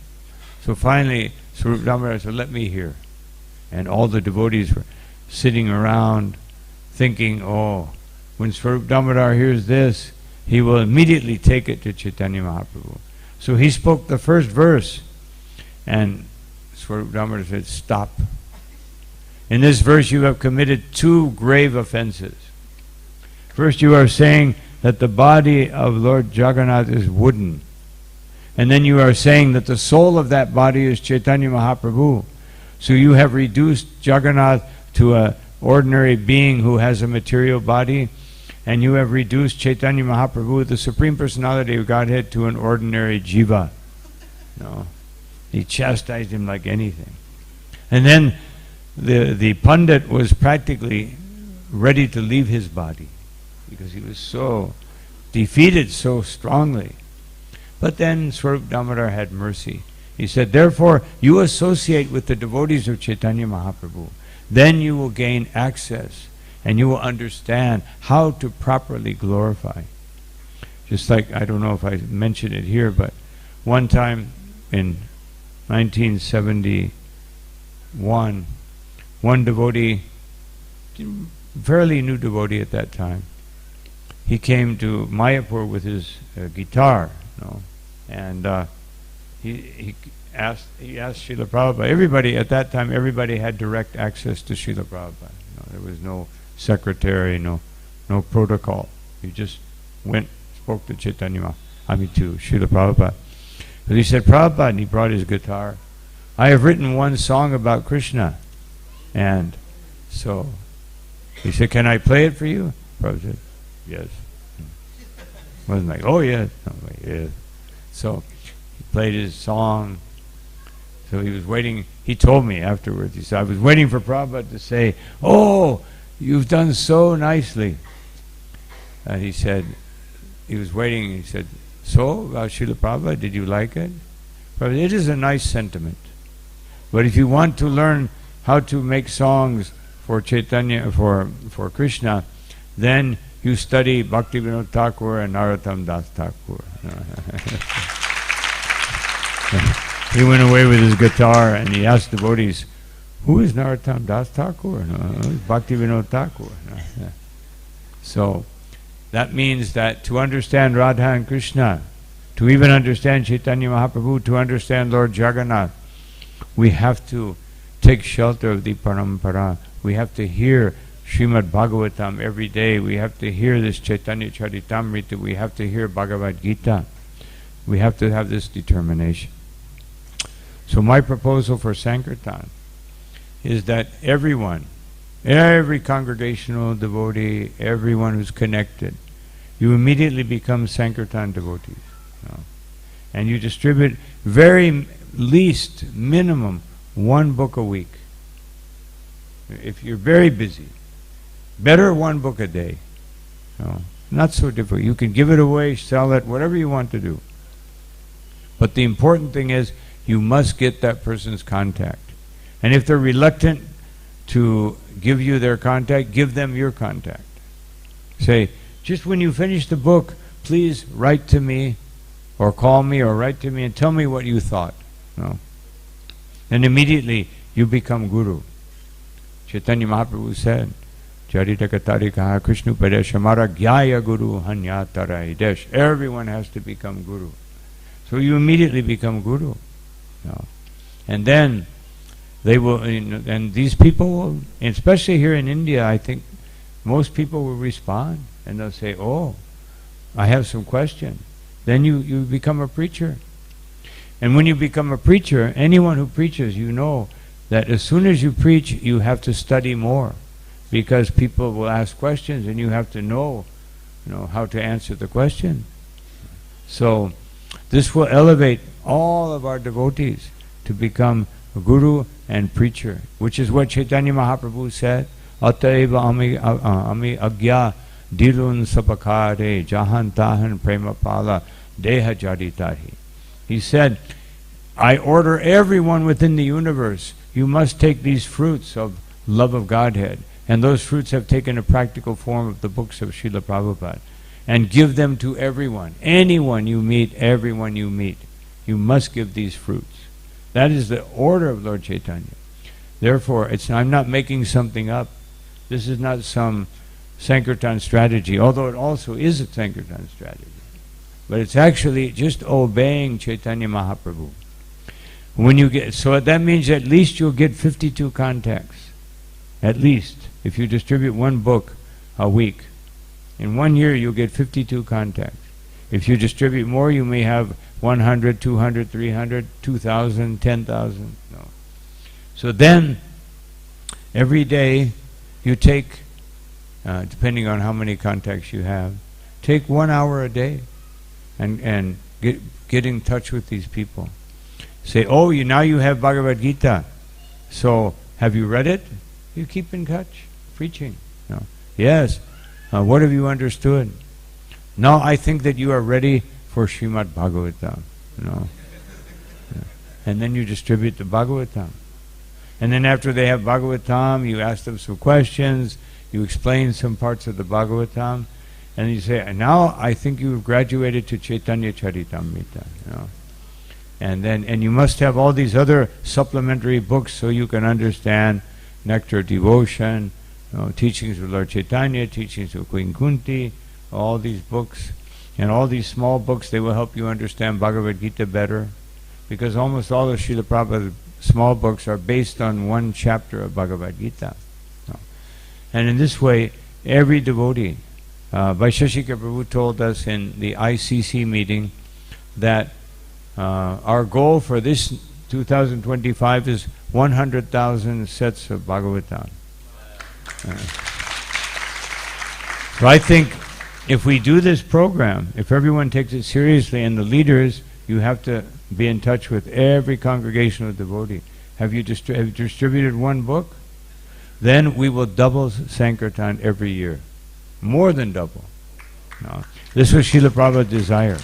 So finally, Swarup Damodar said, let me hear. And all the devotees were sitting around thinking, oh, when Swarup Damodar hears this, he will immediately take it to Chaitanya Mahaprabhu. So he spoke the first verse, and Swarup Damodar said, stop. In this verse you have committed two grave offenses. First, you are saying that the body of Lord Jagannath is wooden. And then you are saying that the soul of that body is Chaitanya Mahaprabhu. So you have reduced Jagannath to an ordinary being who has a material body, and you have reduced Chaitanya Mahaprabhu, the Supreme Personality of Godhead, to an ordinary jiva. No. He chastised him like anything. And then the Pandit was practically ready to leave his body because he was so defeated so strongly. But then Swarup Damodar had mercy. He said, therefore, you associate with the devotees of Chaitanya Mahaprabhu. Then you will gain access and you will understand how to properly glorify. Just like, I don't know if I mentioned it here, but one time in 1971, one devotee, fairly new devotee at that time, he came to Mayapur with his guitar, you know, and he asked Srila Prabhupada. Everybody at that time, everybody had direct access to Srila Prabhupada. You know, there was no secretary, no protocol. You just went, spoke to Chaitanya, to Srila Prabhupada. But he said, Prabhupada, and he brought his guitar, I have written one song about Krishna. And so he said, can I play it for you? Prabhupada said, yes. Wasn't like, oh yes. No, like, yes. So he played his song. So he was waiting. He told me afterwards, he said, I was waiting for Prabhupada to say, oh, you've done so nicely. And he said, he was waiting, he said, so, about Srila Prabhupada, did you like it? Prabhupada, it is a nice sentiment. But if you want to learn how to make songs for Chaitanya, for Krishna, then you study Bhaktivinoda Thakur and Narottam Das Thakur. He went away with his guitar and he asked devotees, who is Narottam Das Thakur? Bhaktivinoda Thakur. So that means that to understand Radha and Krishna, to even understand Chaitanya Mahaprabhu, to understand Lord Jagannath, we have to take shelter of the parampara. We have to hear Srimad Bhagavatam every day. We have to hear this Chaitanya Charitamrita. We have to hear Bhagavad Gita. We have to have this determination. So my proposal for Sankirtan is that everyone, every congregational devotee, everyone who's connected, you immediately become Sankirtan devotees. You know? And you distribute very least, minimum, one book a week. If you're very busy, better one book a day. You know? Not so difficult. You can give it away, sell it, whatever you want to do. But the important thing is, you must get that person's contact. And if they're reluctant to give you their contact, give them your contact. Say, just when you finish the book, please write to me, or call me, or write to me and tell me what you thought. No? And immediately you become guru. Chaitanya Mahaprabhu said, Charita Katari Kaha Krishna Padeshamara Gyaya Guru Hanyatara Idesh. Everyone has to become guru. So you immediately become guru. No? And then they will, and these people will, especially here in India, I think most people will respond and they'll say, oh, I have some questions. Then you become a preacher. And when you become a preacher, anyone who preaches, you know that as soon as you preach, you have to study more, because people will ask questions and you have to know how to answer the question. So this will elevate all of our devotees to become a guru and preacher, which is what Chaitanya Mahaprabhu said, Ataiva ami agya dilun sapakare jahan tahan prema pala deha jaditahi. He said, I order everyone within the universe, you must take these fruits of love of Godhead, and those fruits have taken a practical form of the books of Srila Prabhupada, and give them to everyone. Anyone you meet, everyone you meet, you must give these fruits. That is the order of Lord Chaitanya. Therefore, I'm not making something up. This is not some Sankirtan strategy, although it also is a Sankirtan strategy. But it's actually just obeying Chaitanya Mahaprabhu. When you get, so that means at least you'll get 52 contacts. At least, if you distribute one book a week. In 1 year, you'll get 52 contacts. If you distribute more, you may have 100, 200, 300, 2,000, 10,000. No. So then, every day, you take, depending on how many contacts you have, take 1 hour a day and get in touch with these people. Say, oh, now you have Bhagavad Gita. So, have you read it? You keep in touch, preaching. No. Yes. What have you understood? Now I think that you are ready for Srimad Bhagavatam. No. Yeah. And then you distribute the Bhagavatam. And then after they have Bhagavatam, you ask them some questions, you explain some parts of the Bhagavatam, and you say, now I think you've graduated to Chaitanya Charitamrita. And you must have all these other supplementary books so you can understand Nectar Devotion, teachings of Lord Chaitanya, teachings of Queen Kunti, all these books, and all these small books, they will help you understand Bhagavad Gita better, because almost all of Srila Prabhupada's small books are based on one chapter of Bhagavad Gita. And in this way, every devotee, Vaisheshika Prabhu told us in the ICC meeting that our goal for this 2025 is 100,000 sets of Bhagavatam. So I think if we do this program, if everyone takes it seriously, and the leaders, you have to be in touch with every congregational devotee. Have you distributed one book? Then we will double Sankirtan every year. More than double. No. This was Srila Prabhupada's desire.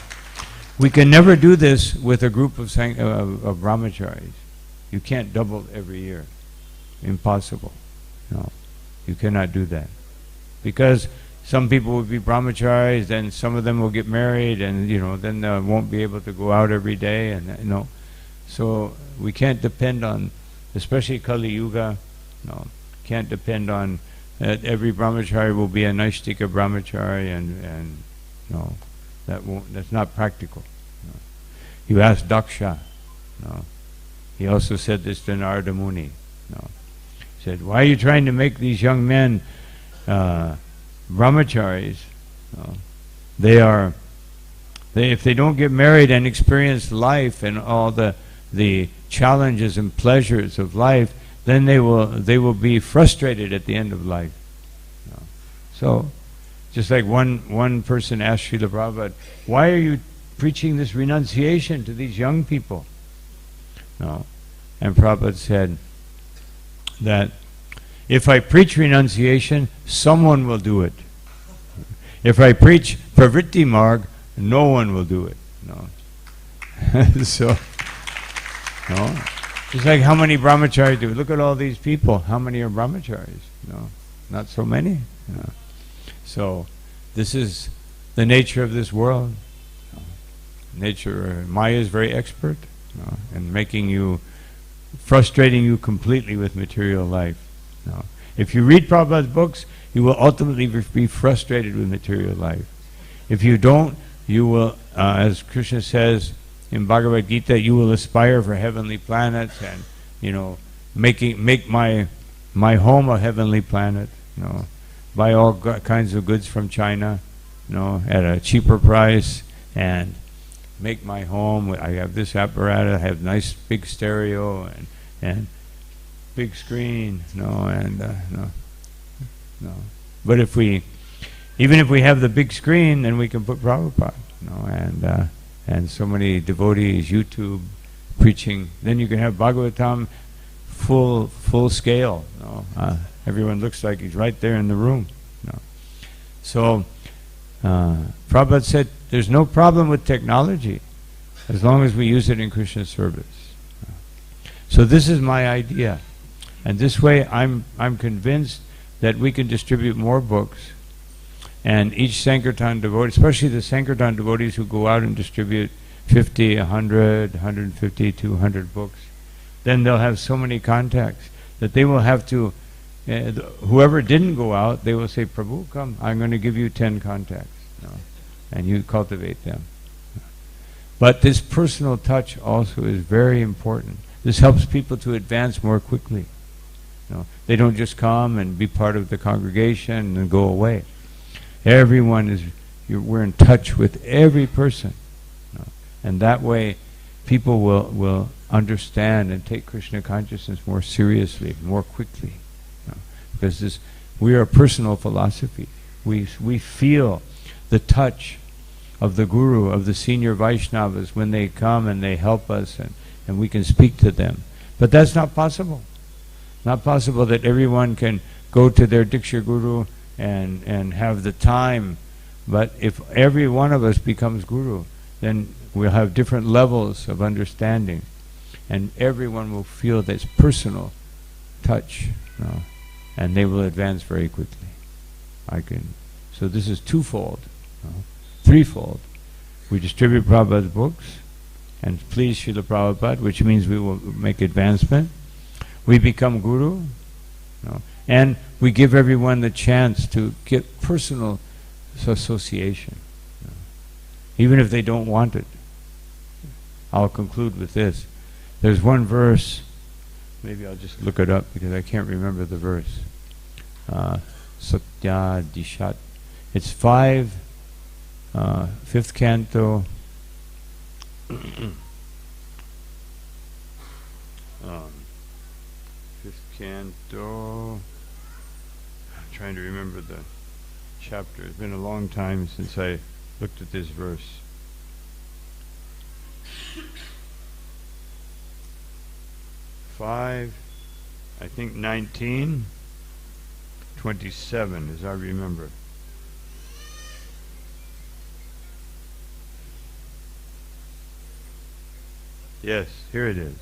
We can never do this with a group of brahmacharis. You can't double every year. Impossible. No. You cannot do that. Because some people will be brahmacharis, then some of them will get married, and then they won't be able to go out every day, and So we can't depend on, especially Kali Yuga, can't depend on every brahmachari will be a Naishtika brahmachari, and that's not practical. No. You ask Daksha, he also said this to Narada Muni. He said, why are you trying to make these young men brahmacharis? If they don't get married and experience life and all the challenges and pleasures of life, then they will be frustrated at the end of life. So, just like one person asked Srila Prabhupada, why are you preaching this renunciation to these young people? And Prabhupada said that if I preach renunciation, someone will do it. If I preach pravritti marg, no one will do it. So, It's like how many brahmacharis do? Look at all these people. How many are brahmacharis? No, not so many. So this is the nature of this world. Nature, Maya is very expert in making you, frustrating you completely with material life. If you read Prabhupada's books, you will ultimately be frustrated with material life. If you don't, you will, as Krishna says in Bhagavad Gita, you will aspire for heavenly planets and, make my home a heavenly planet. Buy all kinds of goods from China, at a cheaper price, and make my home. I have this apparatus. I have nice big stereo and big screen. But even if we have the big screen, then we can put Prabhupada. And so many devotees, YouTube preaching. Then you can have Bhagavatam full scale. Everyone looks like he's right there in the room. So Prabhupada said, there's no problem with technology as long as we use it in Krishna's service. So this is my idea. And this way I'm convinced that we can distribute more books, and each Sankirtan devotee, especially the Sankirtan devotees who go out and distribute 50, 100, 150, 200 books, then they'll have so many contacts that they will have to, whoever didn't go out, they will say, Prabhu, come, I'm going to give you 10 contacts. And you cultivate them. But this personal touch also is very important. This helps people to advance more quickly. They don't just come and be part of the congregation and go away. Everyone we're in touch with every person. And that way people will understand and take Krishna consciousness more seriously, more quickly. Because we are a personal philosophy. We feel the touch of the Guru, of the senior Vaishnavas when they come and they help us and we can speak to them. But that's not possible. Not possible that everyone can go to their Diksha Guru and have the time. But if every one of us becomes Guru, then we'll have different levels of understanding. And everyone will feel this personal touch. And they will advance very quickly. So this is twofold. Threefold. We distribute Prabhupada's books and please Srila Prabhupada, which means we will make advancement. We become Guru, and we give everyone the chance to get personal association, even if they don't want it. I'll conclude with this. There's one verse, maybe I'll just look it up because I can't remember the verse. Satya Dishat. It's 5th canto, 5th canto, I'm trying to remember the chapter. It's been a long time since I looked at this verse. I think 19:27, as I remember. Yes, here it is.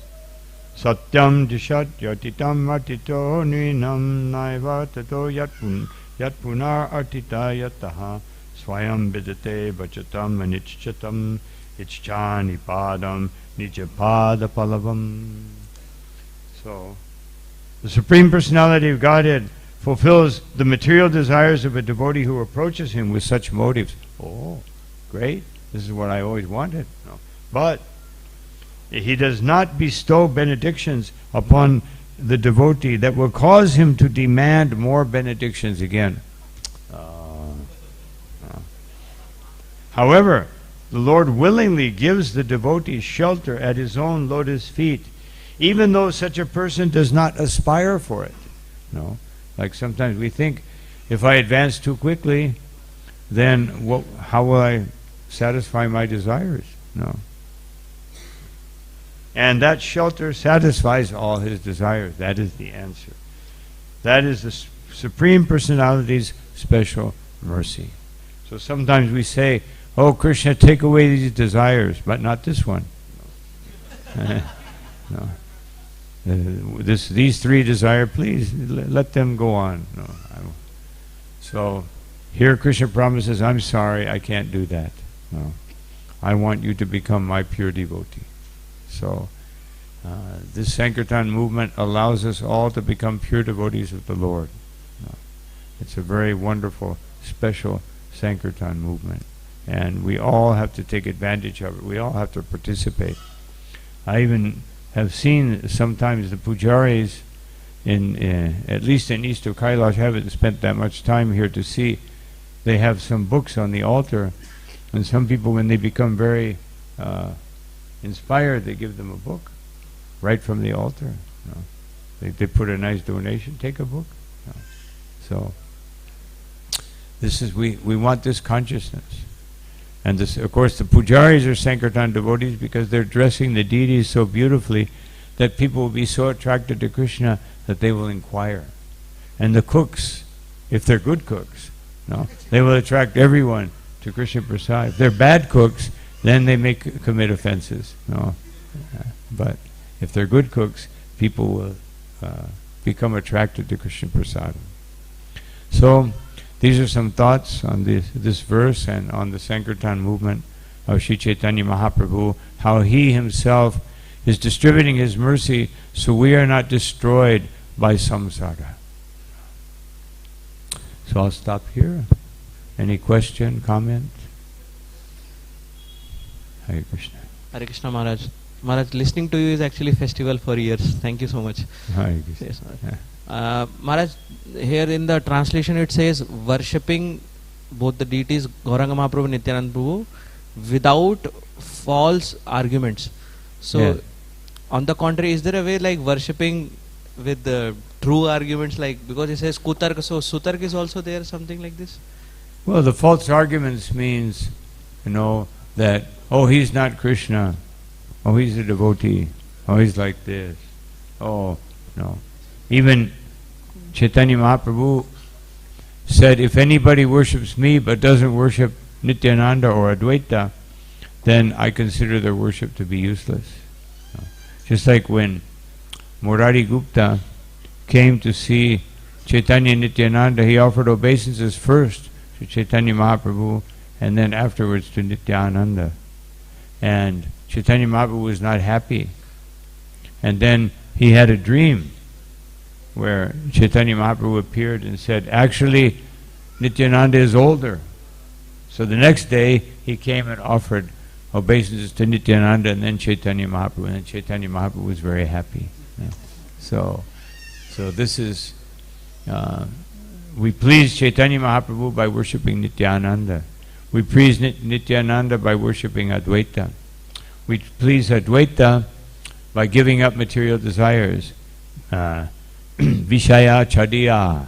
Satyam dishat yatitam atito nuinam naiva tato yatpunar atita yataha swayam vidate bachatam anichchatam ichchani padam nijapada palavam. So, the Supreme Personality of Godhead fulfills the material desires of a devotee who approaches him with such motives. Oh, great. This is what I always wanted. But he does not bestow benedictions upon the devotee that will cause him to demand more benedictions again. However, the Lord willingly gives the devotee shelter at his own lotus feet, even though such a person does not aspire for it. Like sometimes we think, if I advance too quickly, then how will I satisfy my desires? And that shelter satisfies all his desires. That is the answer. That is the Supreme Personality's special mercy. So sometimes we say, oh, Krishna, take away these desires, but not this one. No. these three desire, please let them go on. No, so here Krishna promises, I'm sorry, I can't do that. No, I want you to become my pure devotee. So this Sankirtan movement allows us all to become pure devotees of the Lord. No, it's a very wonderful, special Sankirtan movement, and we all have to take advantage of it. We all have to participate. I even have seen sometimes the pujaris at least in east of Kailash, haven't spent that much time here to see. They have some books on the altar, and some people, when they become very inspired, they give them a book right from the altar. You know. They put a nice donation, take a book. You know. So this is we want this consciousness. And this, of course, the pujaris are Sankirtan devotees because they're dressing the deities so beautifully that people will be so attracted to Krishna that they will inquire. And the cooks, if they're good cooks, no, they will attract everyone to Krishna Prasad. If they're bad cooks, then they may commit offenses. No, but if they're good cooks, people will become attracted to Krishna Prasad. So these are some thoughts on this verse and on the Sankirtan movement of Sri Chaitanya Mahaprabhu, how he himself is distributing his mercy so we are not destroyed by samsara. So I'll stop here. Any question, comment? Hare Krishna. Hare Krishna Maharaj. Maharaj, listening to you is actually festival for years. Thank you so much. Hare Krishna. Yes, Maharaj. Maharaj, here in the translation it says worshipping both the deities Gauranga Mahaprabhu and Nityananda Prabhu without false arguments. So, yes. On the contrary, is there a way like worshipping with the true arguments, like because it says kutark, so sutark is also there, something like this? Well, the false arguments means, that, oh, he's not Krishna, oh, he's a devotee, oh, he's like this, oh, no. Even Chaitanya Mahaprabhu said, if anybody worships me but doesn't worship Nityananda or Advaita, then I consider their worship to be useless. Just like when Murari Gupta came to see Chaitanya Nityananda, he offered obeisances first to Chaitanya Mahaprabhu and then afterwards to Nityananda. And Chaitanya Mahaprabhu was not happy. And then he had a dream where Chaitanya Mahaprabhu appeared and said, actually, Nityananda is older. So the next day he came and offered obeisances to Nityananda and then Chaitanya Mahaprabhu, and then Chaitanya Mahaprabhu was very happy. Yeah. So this is, we please Chaitanya Mahaprabhu by worshipping Nityananda. We please Nityananda by worshipping Advaita. We please Advaita by giving up material desires. Vishaya Chadiya,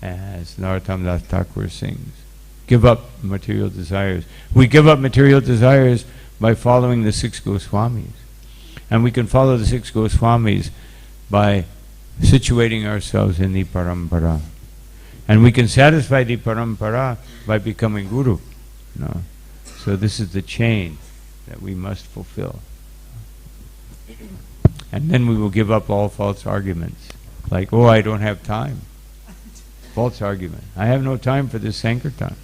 as Narottam Das Thakur sings. Give up material desires. We give up material desires by following the 6 Goswamis. And we can follow the 6 Goswamis by situating ourselves in the parampara. And we can satisfy the parampara by becoming guru. So this is the chain that we must fulfill. And then we will give up all false arguments. Like, oh, I don't have time. False argument. I have no time for this Sankirtan.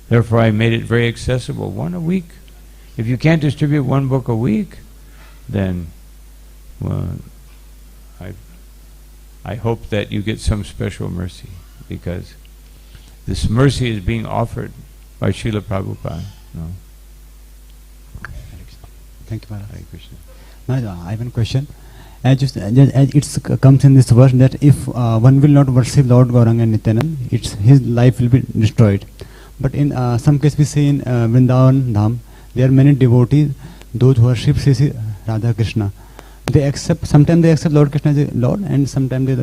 Therefore, I made it very accessible, 1 a week. If you can't distribute 1 book a week, then I hope that you get some special mercy, because this mercy is being offered by Srila Prabhupada. Thank you, Maharaj. Hare Krishna. Maharaj, I have a question. As it comes in this verse that if one will not worship Lord Gauranga and Nityananda, his life will be destroyed. But in some case we see in Vrindavan Dham, there are many devotees, those who worship Sri Radha Krishna. Sometimes they accept Lord Krishna as a Lord, and sometimes they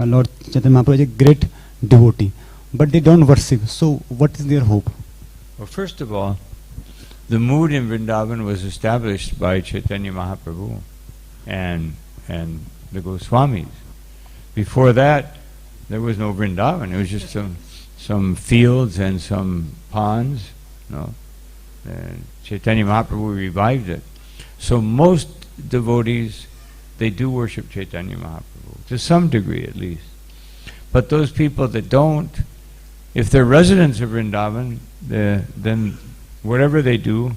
Lord Chaitanya Mahaprabhu is a great devotee. But they don't worship. So what is their hope? Well, first of all, the mood in Vrindavan was established by Chaitanya Mahaprabhu and the Goswamis. Before that, there was no Vrindavan. It was just some fields and some ponds. And Chaitanya Mahaprabhu revived it. So most devotees they do worship Chaitanya Mahaprabhu, to some degree at least. But those people that don't, if they're residents of Vrindavan, then whatever they do,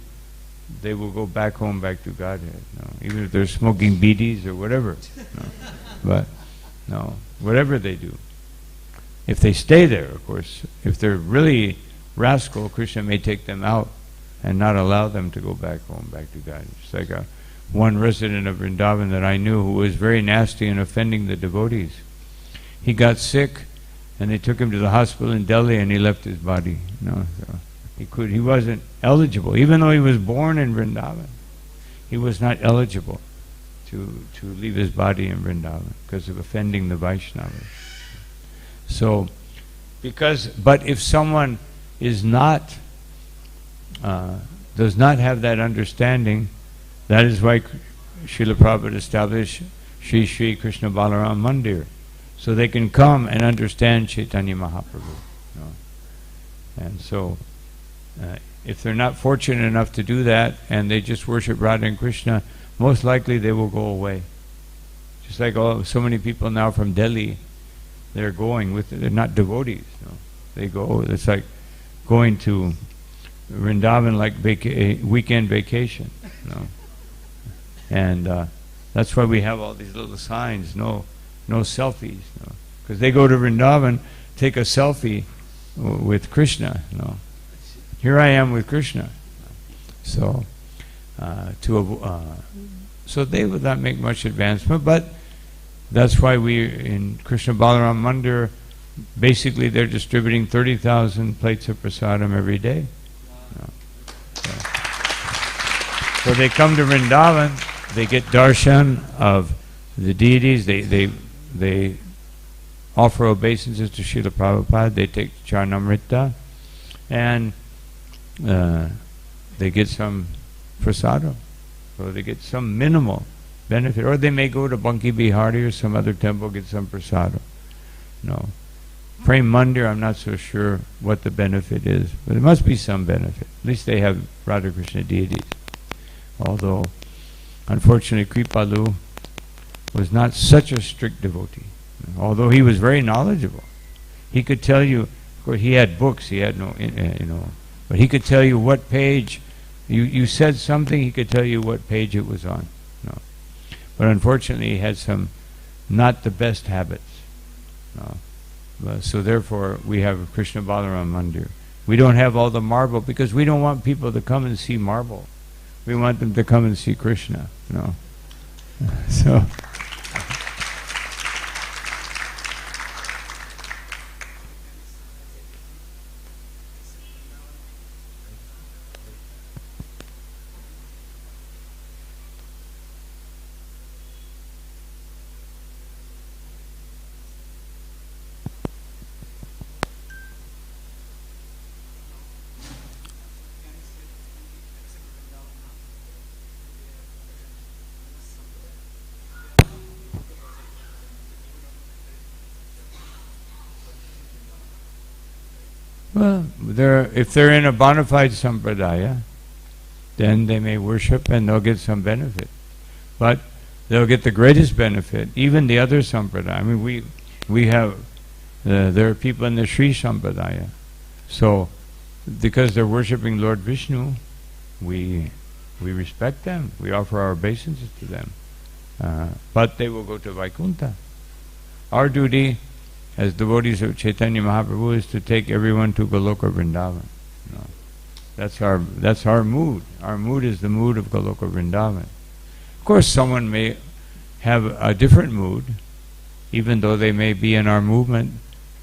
they will go back home, back to Godhead. No, even if they're smoking bidis or whatever. No. But no, whatever they do. If they stay there, of course, if they're really rascal, Krishna may take them out and not allow them to go back home, back to God. It's like one resident of Vrindavan that I knew who was very nasty and offending the devotees. He got sick, and they took him to the hospital in Delhi, and he left his body. So he wasn't eligible, even though he was born in Vrindavan. He was not eligible to leave his body in Vrindavan because of offending the Vaishnavas. So, but if someone is not, does not have that understanding, that is why Srila Prabhupada established Sri Krishna Balaram Mandir, so they can come and understand Chaitanya Mahaprabhu. And so, if they're not fortunate enough to do that, and they just worship Radha and Krishna, most likely they will go away. Just like so many people now from Delhi, they're not devotees. They go, it's like going to Vrindavan like weekend vacation. And that's why we have all these little signs, no selfies. Because they go to Vrindavan, take a selfie with Krishna. Here I am with Krishna. So, so they would not make much advancement, but that's why we, in Krishna Balaram Mandir, basically they're distributing 30,000 plates of prasadam every day. So they come to Vrindavan, they get darshan of the deities, they offer obeisances to Srila Prabhupada, they take Charitamrita, and they get some prasadam. So they get some minimal benefit. Or they may go to Banki Bihari or some other temple, get some prasadam. Prem Mandir, I'm not so sure what the benefit is, but there must be some benefit. At least they have Radha Krishna deities. Although, unfortunately, Kripalu was not such a strict devotee. Although he was very knowledgeable. He could tell you, of course he had books, he had but he could tell you what page, you said something, he could tell you what page it was on. But unfortunately he had some not the best habits. So therefore we have Krishna Balaram Mandir. We don't have all the marble because we don't want people to come and see marble. We want them to come and see Krishna. So well, if they're in a bona fide sampradaya, then they may worship and they'll get some benefit. But they'll get the greatest benefit, even the other sampradaya. I mean, we have, there are people in the Sri Sampradaya. So, because they're worshipping Lord Vishnu, we respect them. We offer our obeisances to them. But they will go to Vaikuntha. Our duty as devotees of Chaitanya Mahaprabhu is to take everyone to Goloka Vrindavan. That's our mood. Our mood is the mood of Goloka Vrindavan. Of course, someone may have a different mood, even though they may be in our movement.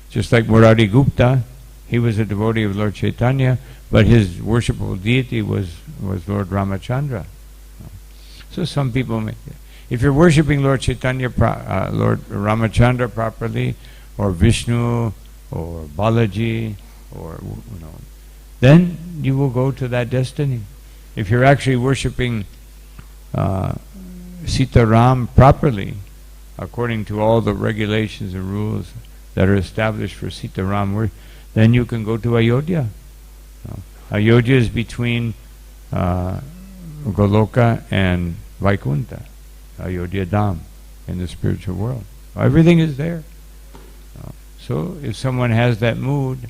Just like Murari Gupta, he was a devotee of Lord Chaitanya, but his worshipful deity was Lord Ramachandra. So some people may, if you're worshipping Lord Chaitanya, Lord Ramachandra properly, or Vishnu, or Balaji, or then you will go to that destiny. If you're actually worshipping Sitaram properly, according to all the regulations and rules that are established for Sitaram, then you can go to Ayodhya. Ayodhya is between Goloka and Vaikuntha. Ayodhya Dham, in the spiritual world. Everything is there. So if someone has that mood,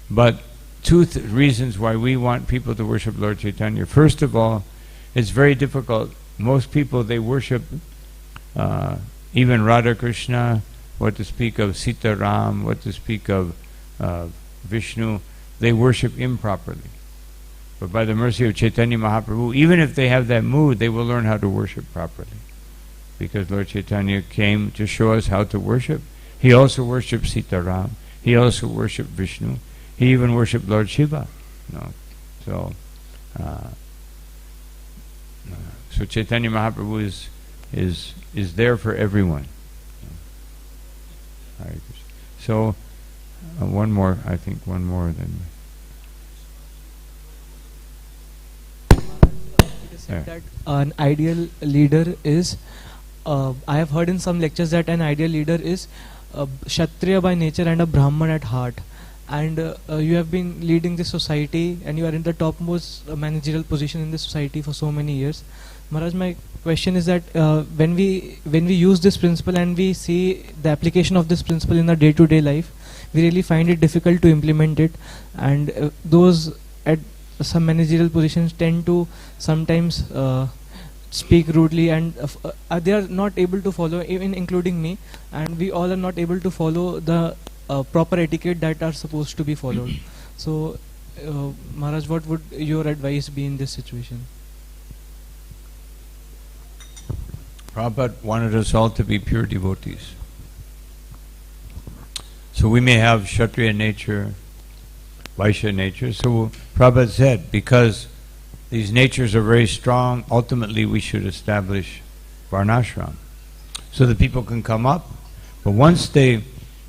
but two reasons why we want people to worship Lord Chaitanya. First of all, it's very difficult. Most people, they worship even Radha Krishna, what to speak of Sita Ram, what to speak of Vishnu, they worship improperly. But by the mercy of Chaitanya Mahaprabhu, even if they have that mood, they will learn how to worship properly. Because Lord Chaitanya came to show us how to worship. He also worshipped Sita Ram. He also worshipped Vishnu. He even worshipped Lord Shiva. So Chaitanya Mahaprabhu is there for everyone. So one more, I think one more then. It is said that an ideal leader is, I have heard in some lectures that an ideal leader is a Kshatriya by nature and a Brahman at heart. And you have been leading this society and you are in the topmost managerial position in this society for so many years. Maharaj, my question is that when we use this principle and we see the application of this principle in our day-to-day life, we really find it difficult to implement it, and those at some managerial positions tend to sometimes speak rudely, and they are not able to follow, even including me, and we all are not able to follow the proper etiquette that are supposed to be followed. So Maharaj, what would your advice be in this situation? Prabhupada wanted us all to be pure devotees. So we may have Kshatriya nature, Vaishya nature. So Prabhupada said, because these natures are very strong, ultimately we should establish Varnashram, so that people can come up. But once they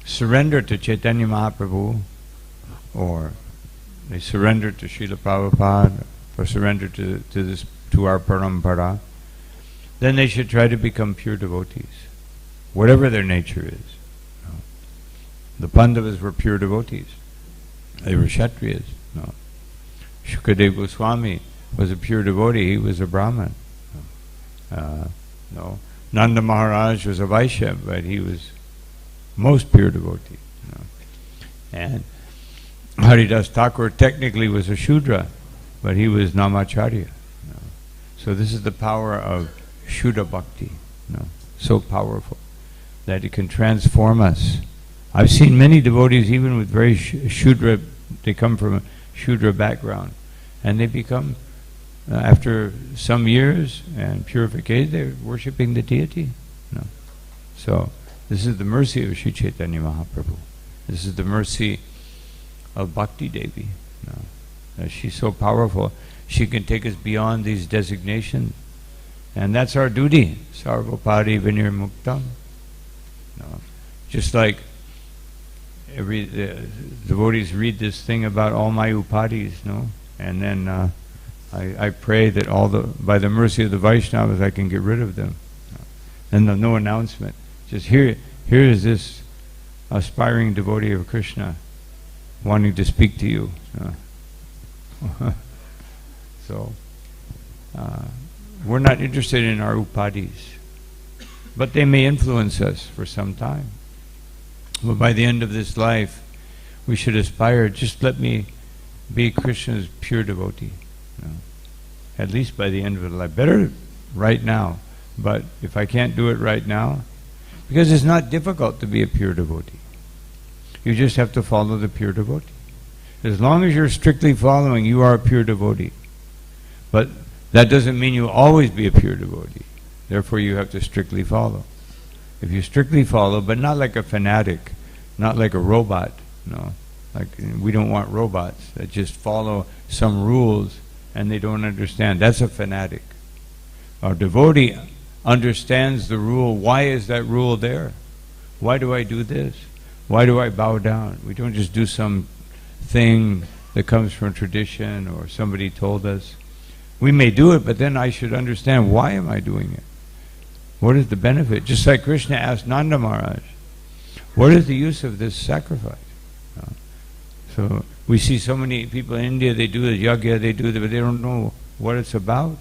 surrender to Chaitanya Mahaprabhu, or they surrender to Srila Prabhupada, or surrender to our Parampara, then they should try to become pure devotees, whatever their nature is. The Pandavas were pure devotees. They were Kshatriyas. Shukadeva Goswami was a pure devotee. He was a Brahman. Nanda Maharaj was a Vaishya, but he was most pure devotee. And Haridas Thakur technically was a Shudra, but he was Namacharya. So this is the power of Shuddha Bhakti, so powerful that it can transform us. I've seen many devotees, even with very Shudra, they come from a Shudra background, and they become, after some years and purification, they're worshipping the deity. So this is the mercy of Sri Chaitanya Mahaprabhu. This is the mercy of Bhakti Devi. She's so powerful, she can take us beyond these designations. And that's our duty. Sarvapari Vinir Muktam. Just like every devotees read this thing about all my upadis, and then I pray that by the mercy of the Vaishnavas I can get rid of them. And no announcement. Just here is this aspiring devotee of Krishna wanting to speak to you. So we're not interested in our upadis, but they may influence us for some time. But by the end of this life, we should aspire, just let me be Krishna's pure devotee. At least by the end of the life. Better right now, but if I can't do it right now, because it's not difficult to be a pure devotee. You just have to follow the pure devotee. As long as you're strictly following, you are a pure devotee. But that doesn't mean you'll always be a pure devotee. Therefore you have to strictly follow. If you strictly follow, but not like a fanatic, not like a robot, like we don't want robots that just follow some rules and they don't understand. That's a fanatic. Our devotee understands the rule. Why is that rule there? Why do I do this? Why do I bow down? We don't just do some thing that comes from tradition or somebody told us. We may do it, but then I should understand, why am I doing it? What is the benefit? Just like Krishna asked Nanda Maharaj, what is the use of this sacrifice? So we see so many people in India, they do the yagya, but they don't know what it's about.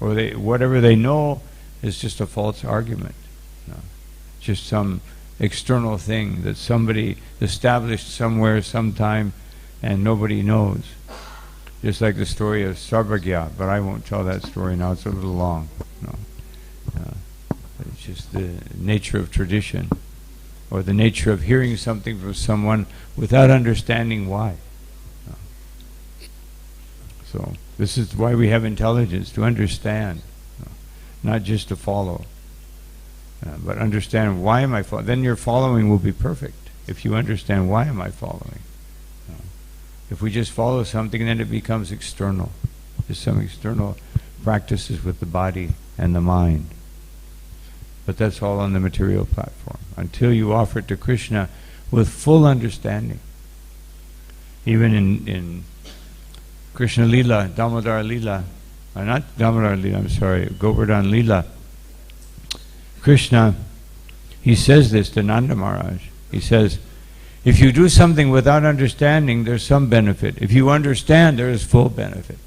Or whatever they know, is just a false argument. Just some external thing that somebody established somewhere, sometime, and nobody knows. Just like the story of Sarvagya, but I won't tell that story now, it's a little long. It's just the nature of tradition, or the nature of hearing something from someone without understanding why. So this is why we have intelligence, to understand, not just to follow. But understand, why am I following? Then your following will be perfect, if you understand, why am I following? If we just follow something, then it becomes external. Just some external practices with the body and the mind. But that's all on the material platform. Until you offer it to Krishna with full understanding. Even in Krishna Lila, Damodar Lila, not Damodar Lila, I'm sorry, Govardhan Lila, Krishna, he says this to Nanda Maharaj. He says, if you do something without understanding, there's some benefit. If you understand, there is full benefit.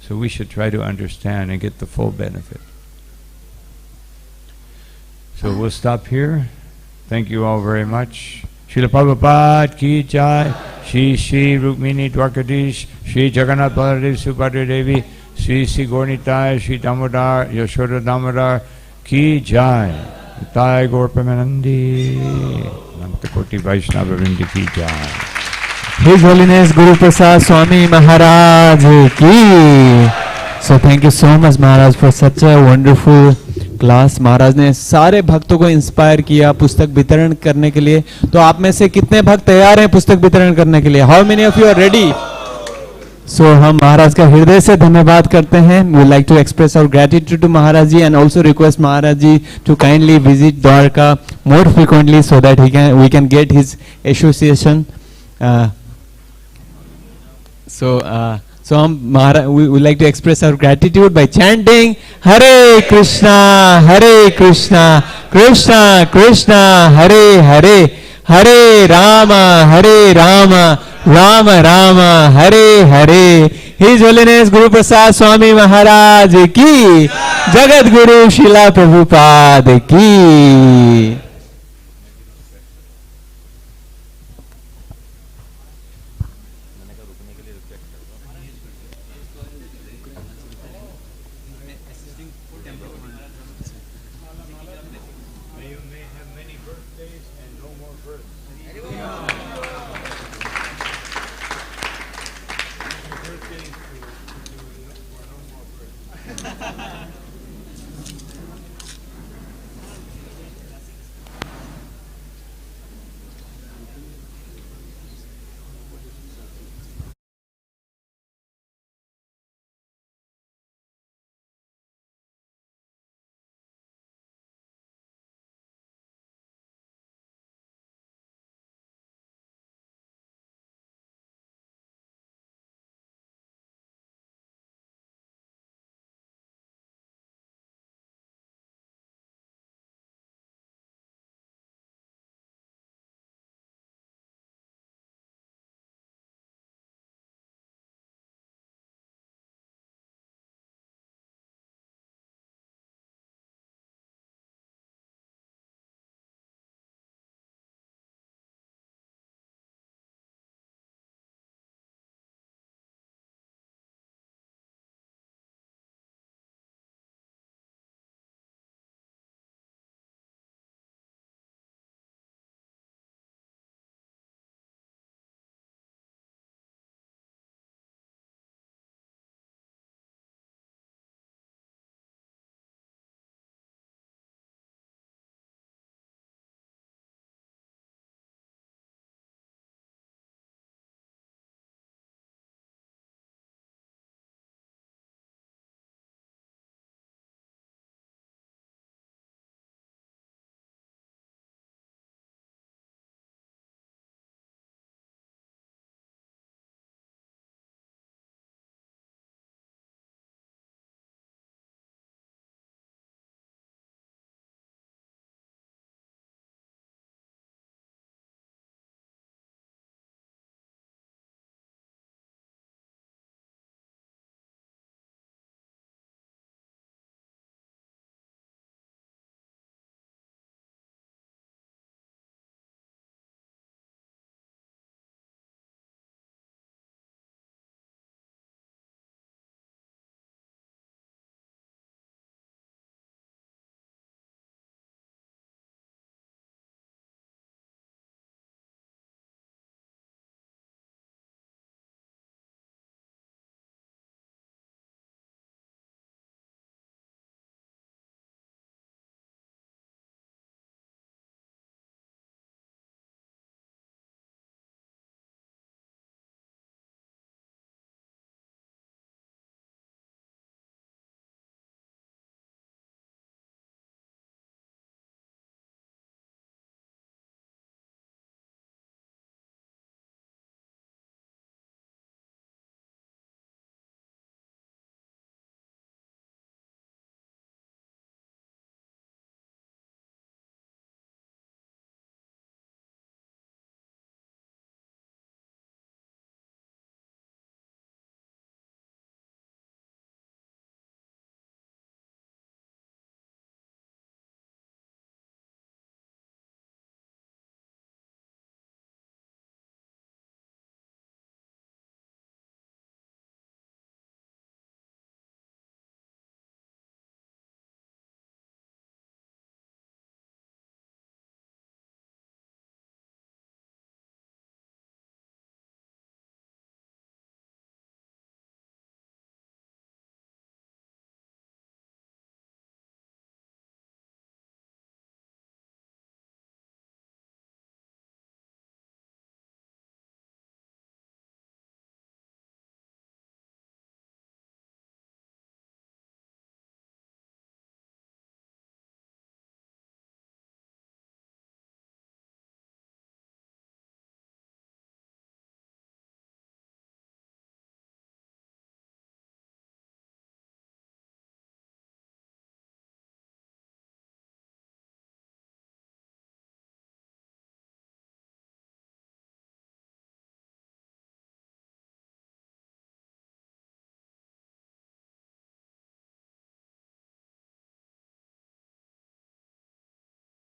So we should try to understand and get the full benefit. So we'll stop here. Thank you all very much. Srila Prabhupada ki jai. Shri Shri Rukmini Dwarkadish, Shri Jagannath Baladev Subhadra Devi, Shri Shri Gornitai, Shri Damodar, Yashoda Damodar ki jai. Nitai Gaur Premanandi, Nantakoti Vaishnava Vrindi ki jai. His Holiness Guru Prasad Swami Maharaj ki. So thank you so much Maharaj for such a wonderful class. Maharaj ने सारे भक्तों को inspire किया पुस्तक वितरण करने के लिए. तो आप में से कितने भक्त तैयार हैं पुस्तक वितरण करने के लिए? How many of you are ready? So हम महाराज का हृदय से धन्यवाद करते हैं. We like to express our gratitude to Maharaj ji and also request Maharaj ji to kindly visit Dwarka more frequently so that we can get his association. So we would like to express our gratitude by chanting Hare Krishna, Krishna Krishna, Hare Hare, Hare Rama, Rama Rama, Hare Hare. His Holiness Guru Prasad Swami Maharaj ki, Jagat Guru Srila Prabhupada ki.